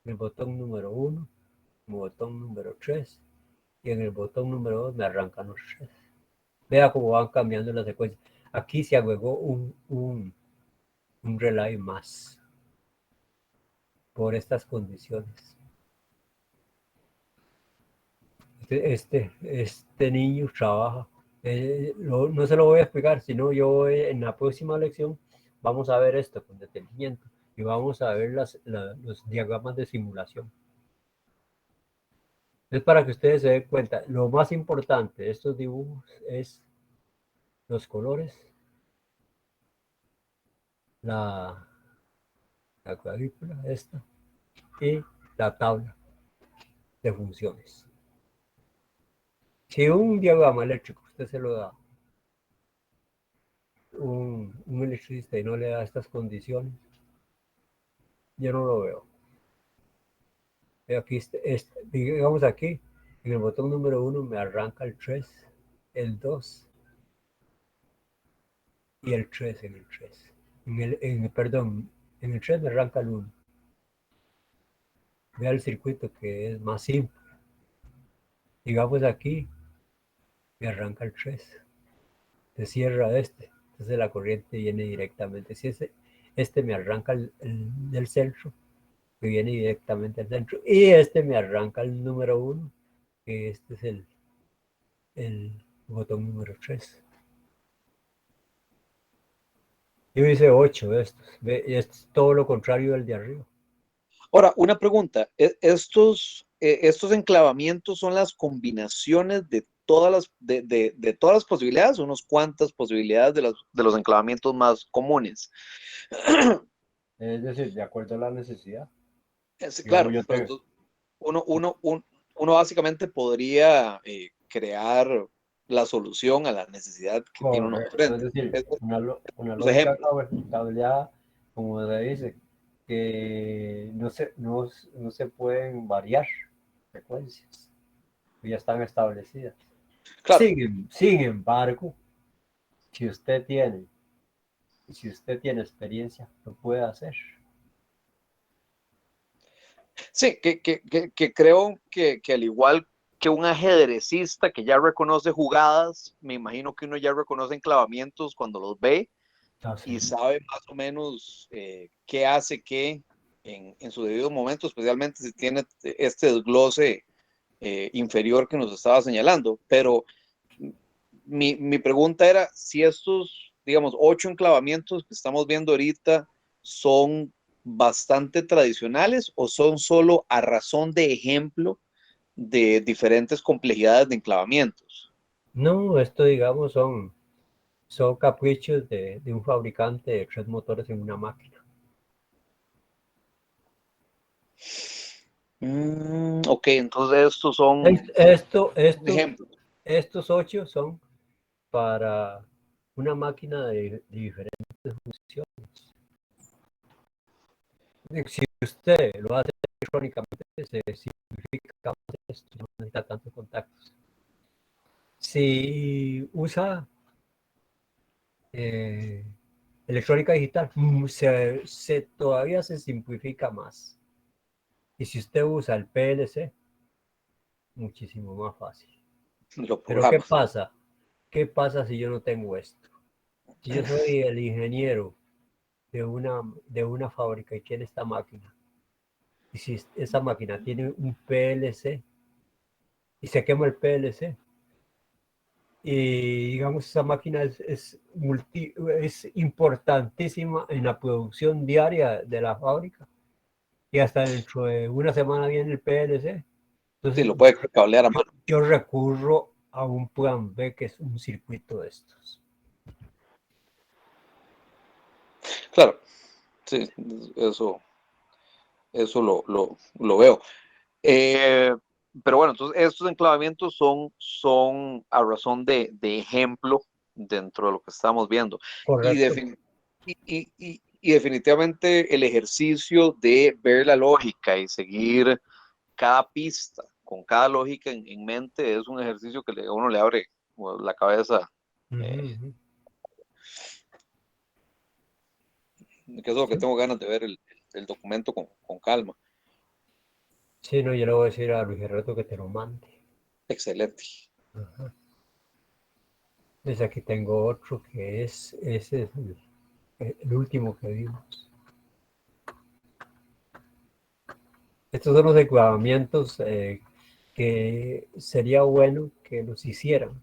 en el botón número 1, en el botón número 3 y en el botón número 2 me arrancan los 3. Vea cómo van cambiando la secuencia. Aquí se agregó un relay más por estas condiciones. Este niño trabaja. No se lo voy a explicar, sino yo en la próxima lección vamos a ver esto con detenimiento y vamos a ver los diagramas de simulación. Es para que ustedes se den cuenta. Lo más importante de estos dibujos es los colores, la cuadrícula esta y la tabla de funciones. Si un diagrama eléctrico usted se lo da un electricista y no le da estas condiciones, yo no lo veo. Aquí, digamos aquí, en el botón número 1 me arranca el 3, el 2 y el 3 en el 3. Perdón, en el 3 me arranca el 1. Vea el circuito que es más simple. Digamos aquí, me arranca el 3. Se cierra este. Entonces la corriente viene directamente. Si este me arranca del centro, que viene directamente al centro. Y este me arranca el número 1, que este es el botón número 3. Yo hice 8 de estos. Y esto es todo lo contrario del de arriba.
Ahora, una pregunta. Estos enclavamientos son las combinaciones de de todas las posibilidades, unos cuantas posibilidades de los enclavamientos más comunes.
Es decir, de acuerdo a la necesidad.
Claro,
Digamos, yo
pero
tengo,
entonces uno básicamente podría crear la solución a la necesidad que tiene uno
correcto, es
enfrente.
decir, una
Los
lógica
ejemplos.
cableada, como se dice, que no se pueden variar frecuencias, que ya están establecidas.
Claro,
Sin embargo, si usted tiene experiencia, lo puede hacer.
sí, que creo que al igual que un ajedrecista que ya reconoce jugadas, me imagino que uno ya reconoce enclavamientos cuando los ve y
Así.
sabe más o menos qué hace qué en su debido momento, especialmente si tiene este desglose inferior que nos estaba señalando. Pero mi pregunta era si estos, digamos, 8 enclavamientos que estamos viendo ahorita son bastante tradicionales o son solo a razón de ejemplo de diferentes complejidades de enclavamientos.
No, esto digamos son caprichos de un fabricante de 3 motores en una máquina.
Ok, entonces estos son ejemplos.
Estos 8 son para una máquina de diferentes funciones. Si usted lo hace electrónicamente, se simplifica más esto, no necesita tantos contactos. Si usa electrónica digital, todavía se simplifica más. Y si usted usa el PLC, muchísimo más fácil.
Lo
Pero ¿qué
programa.
pasa? ¿Qué pasa si yo no tengo esto? Si yo soy el ingeniero de una fábrica y tiene esta máquina, y si esa máquina tiene un PLC y se quema el PLC, y digamos esa máquina es importantísima en la producción diaria de la fábrica, y hasta dentro de una semana viene el PLC,
Sí,
entonces
lo puede cablear a mano.
yo recurro a un plan B, que es un circuito de estos.
Claro, sí, eso lo veo. Pero bueno, entonces estos enclavamientos son a razón de ejemplo dentro de lo que estamos viendo. Y,
Correcto.
y definitivamente el ejercicio de ver la lógica y seguir cada pista con cada lógica en mente es un ejercicio que a uno le abre la cabeza.
Uh-huh.
Que es lo que tengo ganas de ver el documento con calma.
Sí, no, yo le voy a decir a Luis Gerardo que te lo mande.
Excelente.
Ajá. Entonces aquí tengo otro que ese es el último que vimos. Estos son los equipamientos que sería bueno que los hicieran.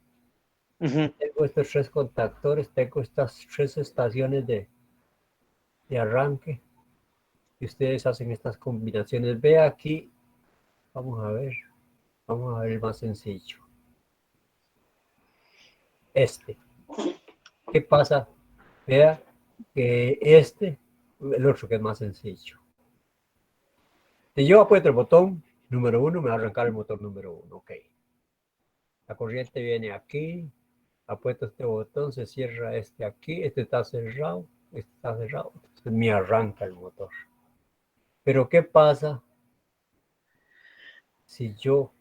Tengo estos 3 contactores, tengo estas 3 estaciones de arranque, y ustedes hacen estas combinaciones. Ve aquí, vamos a ver el más sencillo. ¿Qué pasa? Vea que el otro que es más sencillo. Si yo aprieto el botón número 1, me va a arrancar el motor número 1. Ok. La corriente viene aquí, aprieto este botón, se cierra este aquí, este está cerrado, entonces me arranca el motor. Pero ¿qué pasa si yo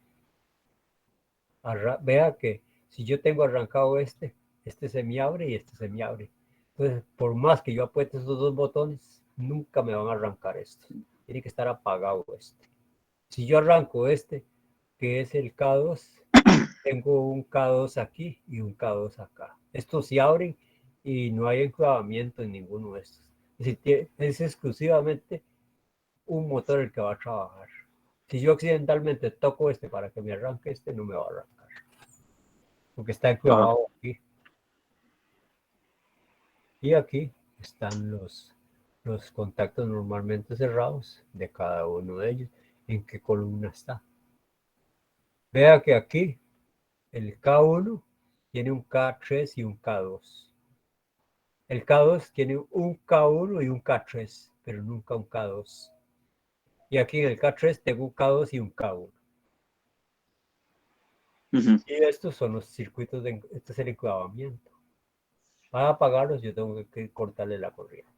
vea que si yo tengo arrancado este se me abre y este se me abre? Entonces, por más que yo apriete esos 2 botones, nunca me van a arrancar esto. Tiene que estar apagado este. Si yo arranco este, que es el K2, tengo un K2 aquí y un K2 acá. Estos se abren y no hay enclavamiento en ninguno de estos. Es exclusivamente un motor el que va a trabajar. Si yo accidentalmente toco este para que me arranque este, no me va a arrancar, porque está enclavado aquí. Y aquí están los contactos normalmente cerrados de cada uno de ellos. ¿En qué columna está? Vea que aquí el K1 tiene un K3 y un K2. El K2 tiene un K1 y un K3, pero nunca un K2. Y aquí en el K3 tengo un K2 y un K1. Y estos son los circuitos, este es el enclavamiento. Para apagarlos yo tengo que cortarle la corriente.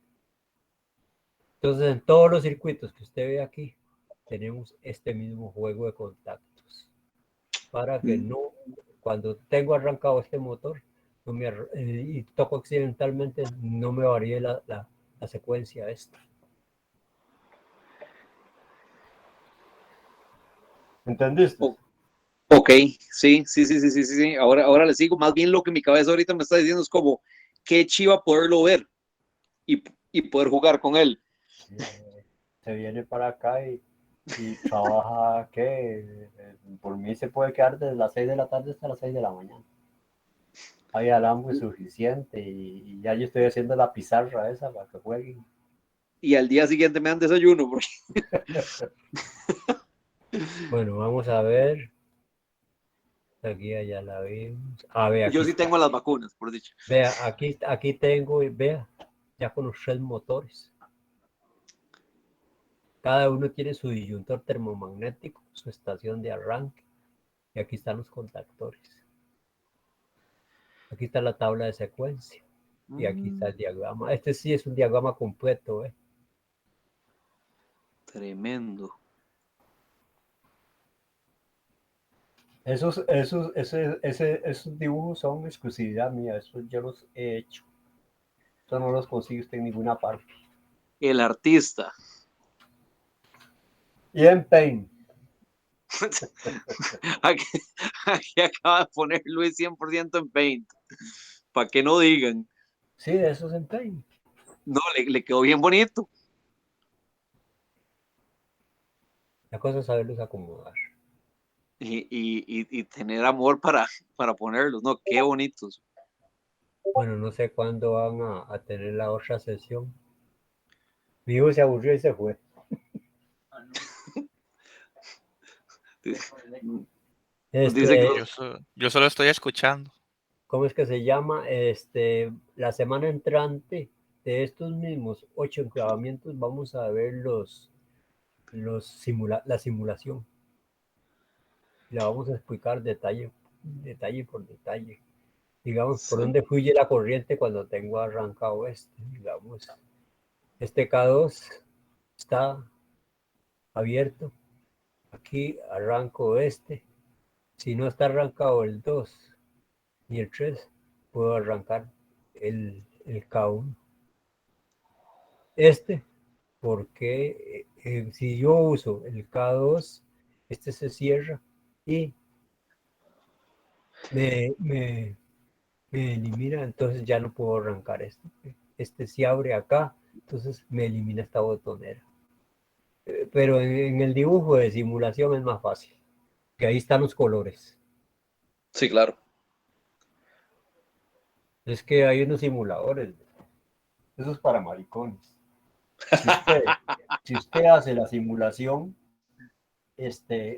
Entonces, en todos los circuitos que usted ve aquí, tenemos este mismo juego de contactos. Para que no, cuando tengo arrancado este motor y toco accidentalmente, no me varíe la secuencia esta. ¿Entendiste?
Ok, sí. Ahora le sigo. Más bien lo que mi cabeza ahorita me está diciendo es como, qué chiva poderlo ver y poder jugar con él.
Se viene para acá y trabaja, ¿qué? Por mí se puede quedar desde las 6 de la tarde hasta las 6 de la mañana. Hay alambre suficiente y ya yo estoy haciendo la pizarra esa para que jueguen.
Y al día siguiente me dan desayuno. Porque...
Bueno, vamos a ver. Aquí ya la vimos. Vea,
yo
aquí
sí
está.
tengo las vacunas, por dicho.
Vea, aquí tengo, vea, ya con los 3 motores. Cada uno tiene su disyuntor termomagnético, su estación de arranque. Y aquí están los contactores. Aquí está la tabla de secuencia. Y aquí está el diagrama. Este sí es un diagrama completo, ¿eh?
Tremendo.
Esos dibujos son exclusividad mía. Esos yo los he hecho. Eso no los consigue usted en ninguna parte.
El artista.
Y en Paint.
Aquí acaba de poner Luis 100% en Paint. Para que no digan.
Sí, de eso se empeña.
No, le quedó bien bonito.
La cosa es saberlos acomodar.
Y tener amor para ponerlos, ¿no? Qué bonitos.
Bueno, no sé cuándo van a tener la otra sesión. Mi hijo se aburrió y se fue.
Ah, no.
Dice, dice que
Este,
Yo solo estoy escuchando.
¿cómo es que se llama? La semana entrante de estos mismos 8 enclavamientos vamos a ver la simulación. La vamos a explicar detalle por detalle. Digamos, por
sí,
dónde fluye la corriente cuando tengo arrancado digamos. Este K2 está abierto. Aquí arranco Si no está arrancado el 2 y el 3, puedo arrancar el K1. Porque si yo uso el K2, se cierra y me, me, me elimina, entonces ya no puedo arrancar este. Este se abre acá, entonces me elimina esta botonera. Pero en el dibujo de simulación es más fácil, que ahí están los colores.
sí, claro.
Es que hay unos simuladores, eso es para maricones. Si usted, si usted hace la simulación,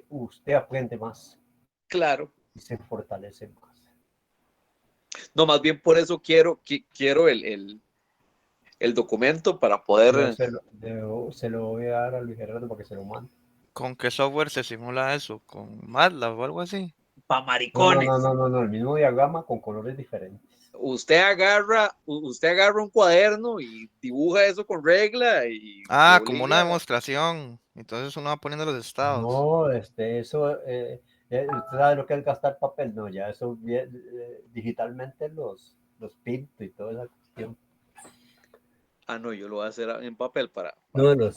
usted aprende más
Claro.
y se fortalece más.
No, más bien por eso quiero el documento para poder.
Se lo voy a dar a Luis Gerardo para que se lo mande.
¿Con qué software se simula eso? ¿Con MATLAB o algo así?
Pa'
No, no, no,
maricones.
no, no, no, el mismo diagrama con colores diferentes.
Usted agarra un cuaderno y dibuja eso con regla y le
Ah, como una
obliga.
demostración. Entonces uno va poniendo los estados.
No, ¿usted sabe lo que es gastar papel? No, ya eso digitalmente los pinto y toda esa cuestión.
Ah, no, yo lo voy a hacer en papel
No, los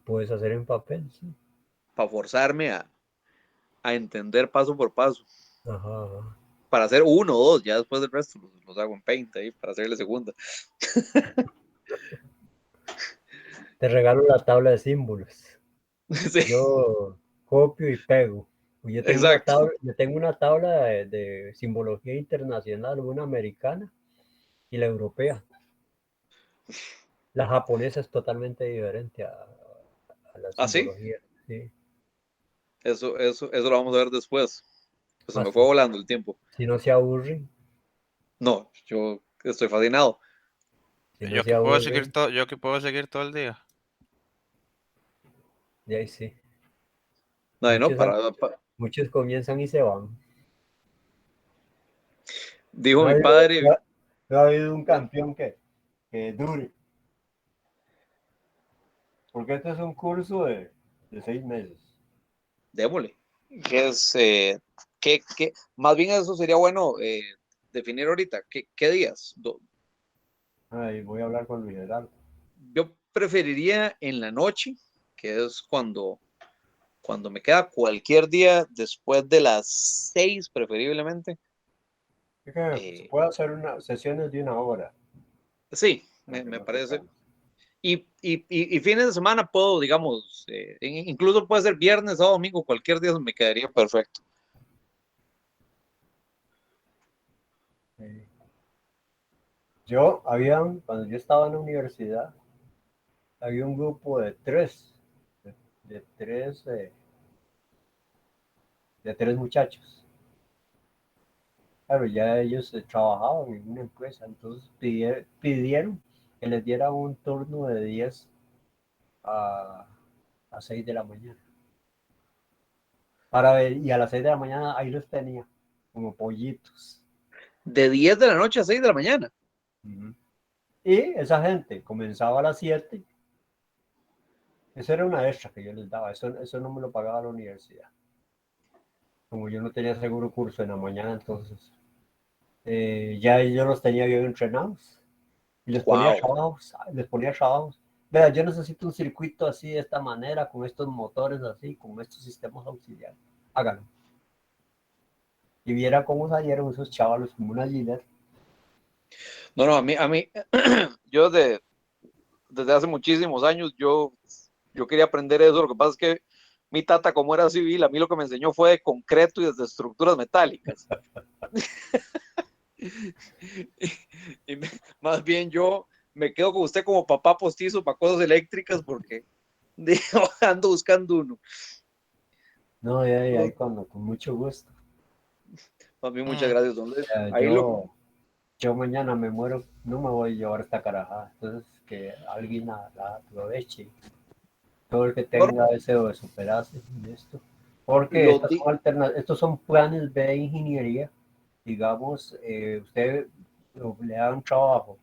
puedes hacer en papel, sí.
forzarme a entender paso por paso.
Ajá, ajá.
Para hacer uno o dos, ya después del resto los hago en Paint ahí para hacerle segunda.
Te regalo la tabla de símbolos.
Sí,
Yo copio y pego.
exacto.
Yo tengo una tabla de simbología internacional, una americana y la europea. La japonesa es totalmente diferente a la
Ah, sí,
simbología. Sí.
eso lo vamos a ver después. Pues se me fue
Así.
volando el tiempo.
Si no se aburren,
No, yo estoy fascinado.
si no se aburren,
Yo que puedo seguir todo el día.
de ahí sí.
No, no,
Muchos, muchos comienzan y se van.
dijo
No ha
mi
habido,
padre,
no ha habido un campeón que dure. Porque este es un curso de 6 meses.
démosle. Que es, más bien eso sería bueno definir ahorita. ¿Qué días?
Ay, voy a hablar con Luis Gerardo.
Yo preferiría en la noche, que es cuando me queda cualquier día después de las 6, preferiblemente.
Es que se
Eh,
puede hacer sesiones de 1 hora
sí,
para que
me
no te
parece.
canses.
Y fines de semana puedo, digamos, incluso puede ser viernes o domingo, cualquier día me quedaría perfecto.
Sí. Cuando yo estaba en la universidad, había un grupo de, de tres, eh, de 3 muchachos. Claro, ya ellos trabajaban en una empresa, entonces pidieron que les diera un turno de 10 a, a 6 de la mañana. Y a las 6 de la mañana ahí los tenía, como pollitos.
De 10 de la noche a 6 de la mañana.
Ujú. Y esa gente comenzaba a las 7. Eso era una extra que yo les daba, eso no me lo pagaba la universidad. Como yo no tenía seguro curso en la mañana, entonces ya yo los tenía bien entrenados y
Wow.
les ponía trabajos. Vea, yo necesito un circuito así de esta manera, con estos motores así, con estos sistemas auxiliares. Háganlo. Y viera cómo salieron esos chavalos como una Gillette.
No, a mí, yo desde hace muchísimos años, yo quería aprender eso. Lo que pasa es que mi tata, como era civil, a mí lo que me enseñó fue de concreto y desde estructuras metálicas. Y más bien yo me quedo con usted como papá postizo para cosas eléctricas porque ando buscando uno.
No, ahí
No,
cuando, con mucho gusto.
más bien, muchas
Mm,
gracias, don Luis.
Eh,
Ahí lo,
yo mañana me muero, no me voy a llevar esta carajada. Entonces, que alguien la aproveche. Todo el que
no,
tenga deseo de superarse en esto. Porque
lo
estas
di,
son estos son planes B de ingeniería. Digamos, usted le da un trabajo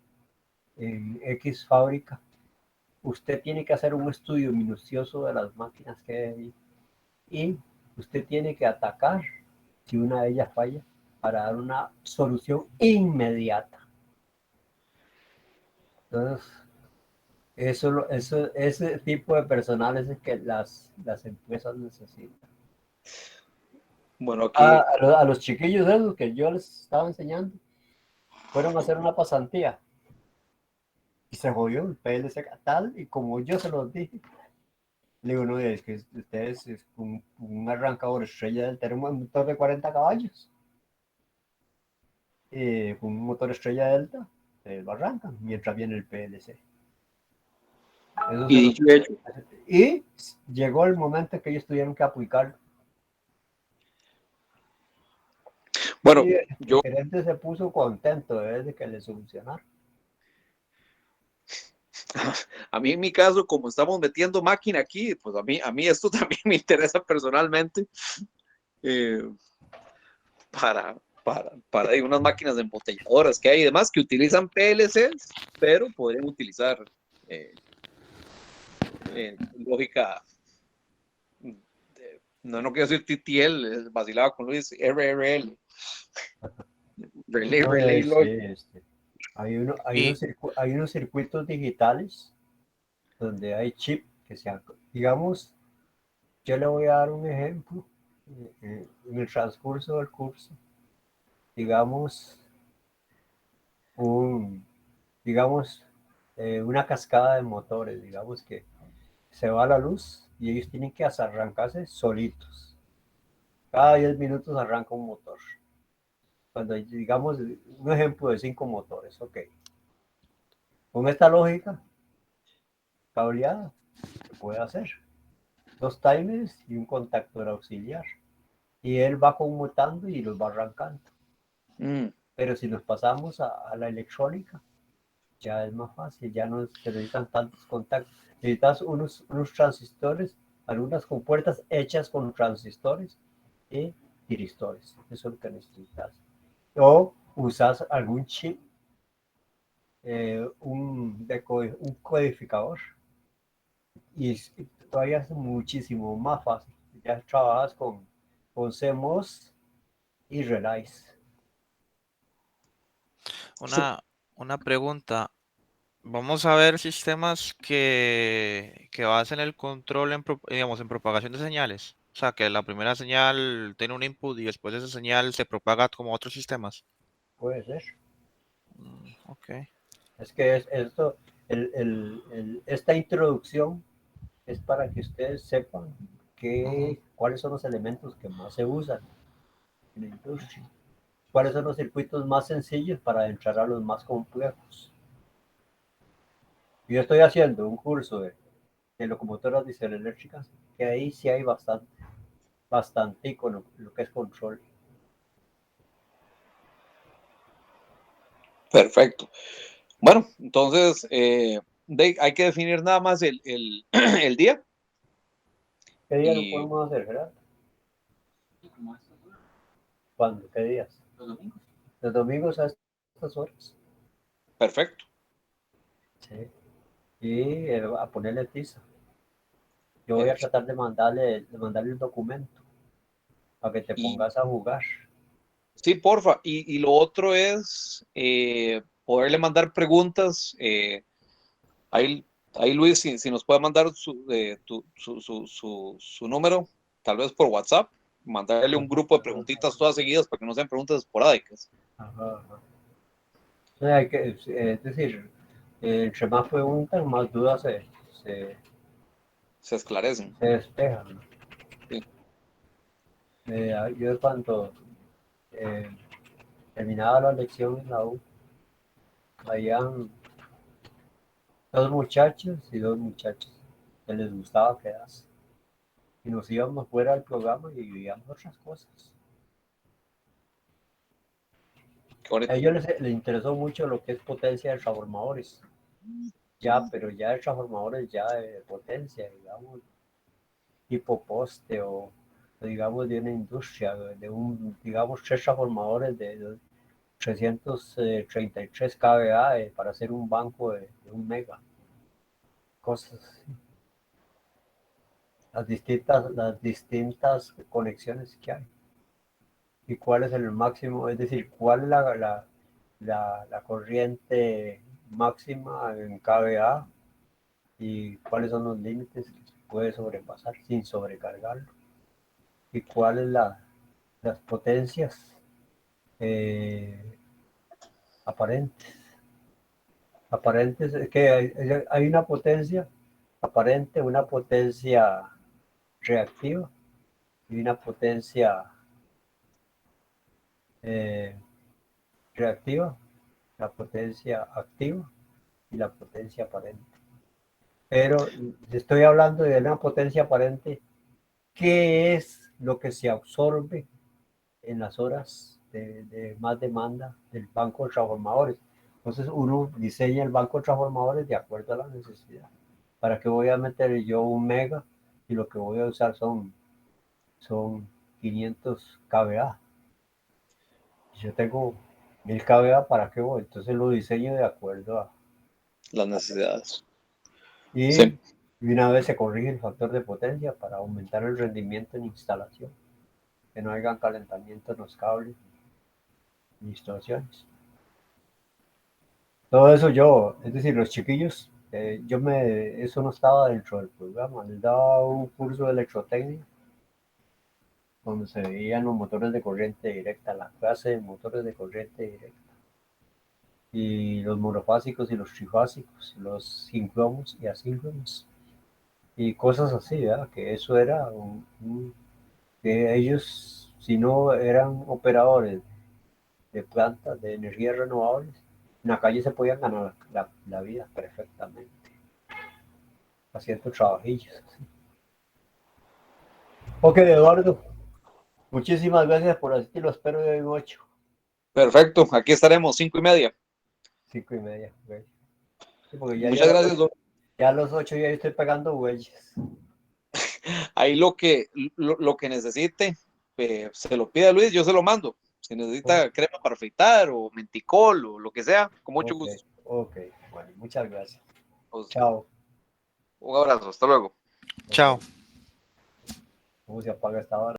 en X fábrica, usted tiene que hacer un estudio minucioso de las máquinas que hay ahí y usted tiene que atacar si una de ellas falla para dar una solución inmediata. Entonces, ese tipo de personal es el que las empresas necesitan.
bueno, aquí,
A los chiquillos esos que yo les estaba enseñando, fueron a hacer una pasantía y se jodió el PLC tal y como yo se los dije. Le digo, no, es que ustedes es un arrancador estrella del tenemos un motor de 40 caballos. Con un motor estrella delta, lo arrancan mientras viene el PLC. Eso
y
se los...
dicho y hecho,
Y llegó el momento en que ellos tuvieron que aplicarlo.
bueno,
Y el
yo,
gerente se puso contento de que le solucionaron.
a mí en mi caso, como estamos metiendo máquina aquí, pues a mí esto también me interesa personalmente eh, para hay unas máquinas embotelladoras que hay y demás que utilizan PLCs, pero podrían utilizar eh, lógica, no quiero decir TTL, vacilaba con Luis, RRL,
No,
Relay
sí,
Logic.
y
hay unos circuitos digitales donde hay chip que se, digamos, yo le voy a dar un ejemplo en el transcurso del curso. Digamos, un, digamos una cascada de motores, digamos que se va la luz y ellos tienen que arrancarse solitos. Cada 10 minutos arranca un motor. Cuando digamos un ejemplo de 5 motores, ok. Con esta lógica cableada se puede hacer 2 timers y un contactor auxiliar. Y él va conmutando y los va arrancando.
Mm,
Pero si nos pasamos a la electrónica, ya es más fácil, ya no se necesitan tantos contactos. Necesitas unos transistores, algunas compuertas hechas con transistores y tiristores. Eso es lo que necesitas. O usas algún chip, un codificador y todavía es muchísimo más fácil. Ya trabajas con CMOS y Relays.
sí,
una pregunta. Vamos a ver sistemas que basen el control digamos, en propagación de señales. O sea, que la primera señal tiene un input y después esa señal se propaga como otros sistemas.
Puede ser.
Ok.
Es que esto, esta introducción es para que ustedes sepan
Ujú.
cuáles son los elementos que más se usan en la industria, cuáles son los circuitos más sencillos para entrar a los más complejos. Yo estoy haciendo un curso de locomotoras dieseléctricas, que ahí sí hay bastante con lo que es control.
perfecto. Bueno, entonces hay que definir nada más el día
¿Qué día lo
y
podemos hacer, Gerardo?
Y como estos
¿Cuándo? ¿Qué días?
los domingos.
Los domingos a estas horas.
perfecto.
Sí. Y a ponerle tiza. Yo voy a
Eso.
tratar de mandarle un documento para que te
Y
pongas a jugar.
sí, porfa. Y lo otro es poderle mandar preguntas. Ahí, ahí Luis, si nos puede mandar su número, tal vez por WhatsApp, mandarle un grupo de preguntitas todas seguidas para que no sean preguntas esporádicas.
Ajá, ajá. Hay que, es decir, entre más preguntas, más dudas se,
Se esclarecen.
se despejan, ¿no?
Sí.
Yo cuando eh, terminaba la lección en la U, habían dos muchachos y dos muchachas que les gustaba quedarse. Y nos íbamos fuera del programa y vivíamos otras cosas.
Qué
A
bonito.
ellos les interesó mucho lo que es potencia de transformadores. Ya, pero ya de transformadores ya de potencia, digamos, tipo poste o digamos de una industria, de digamos, tres transformadores de 333 kVA para hacer un banco de 1 mega. Cosas así. Las distintas conexiones que hay. Y cuál es el máximo, es decir, cuál es la corriente máxima en kVA y cuáles son los límites que se puede sobrepasar sin sobrecargarlo y cuáles las potencias eh, aparentes. Aparentes es que hay una potencia aparente, una potencia reactiva y una potencia eh, reactiva, la potencia activa y la potencia aparente. Pero estoy hablando de una potencia aparente. ¿Qué es lo que se absorbe en las horas de más demanda del banco de transformadores? Entonces uno diseña el banco de transformadores de acuerdo a la necesidad. ¿Para qué voy a meter yo 1 mega y lo que voy a usar son 500 kVA? Si yo tengo 1000 kVA, ¿para qué voy? Entonces lo diseño de acuerdo a...
Las necesidades.
Y
Sí.
una vez se corrige el factor de potencia para aumentar el rendimiento en instalación, que no haya calentamiento en los cables ni instalaciones. Todo eso yo, es decir, los chiquillos, eso no estaba dentro del programa, les daba un curso de electrotecnia donde se veían los motores de corriente directa, la clase de motores de corriente directa, y los monofásicos y los trifásicos, los síncronos y asíncronos, y cosas así, ¿verdad? Que eso era que ellos, si no eran operadores de plantas de energías renovables, en la calle se podían ganar la vida perfectamente, haciendo trabajillos. Ok, Eduardo, muchísimas gracias por asistir, lo espero de hoy 8,
Perfecto. Aquí estaremos, 5:30.
5:30. Okay. Sí, porque
Muchas gracias, don.
ya a los 8 ya estoy pegando huellas.
Ahí lo que necesite, se lo pide a Luis, yo se lo mando. Si
Oh,
necesita crema para afeitar o menticol o lo que sea, con mucho
ok,
gusto.
ok, bueno, muchas gracias.
Pues,
Chao.
un abrazo, hasta luego.
Ok,
Chao.
¿cómo se apaga esta hora?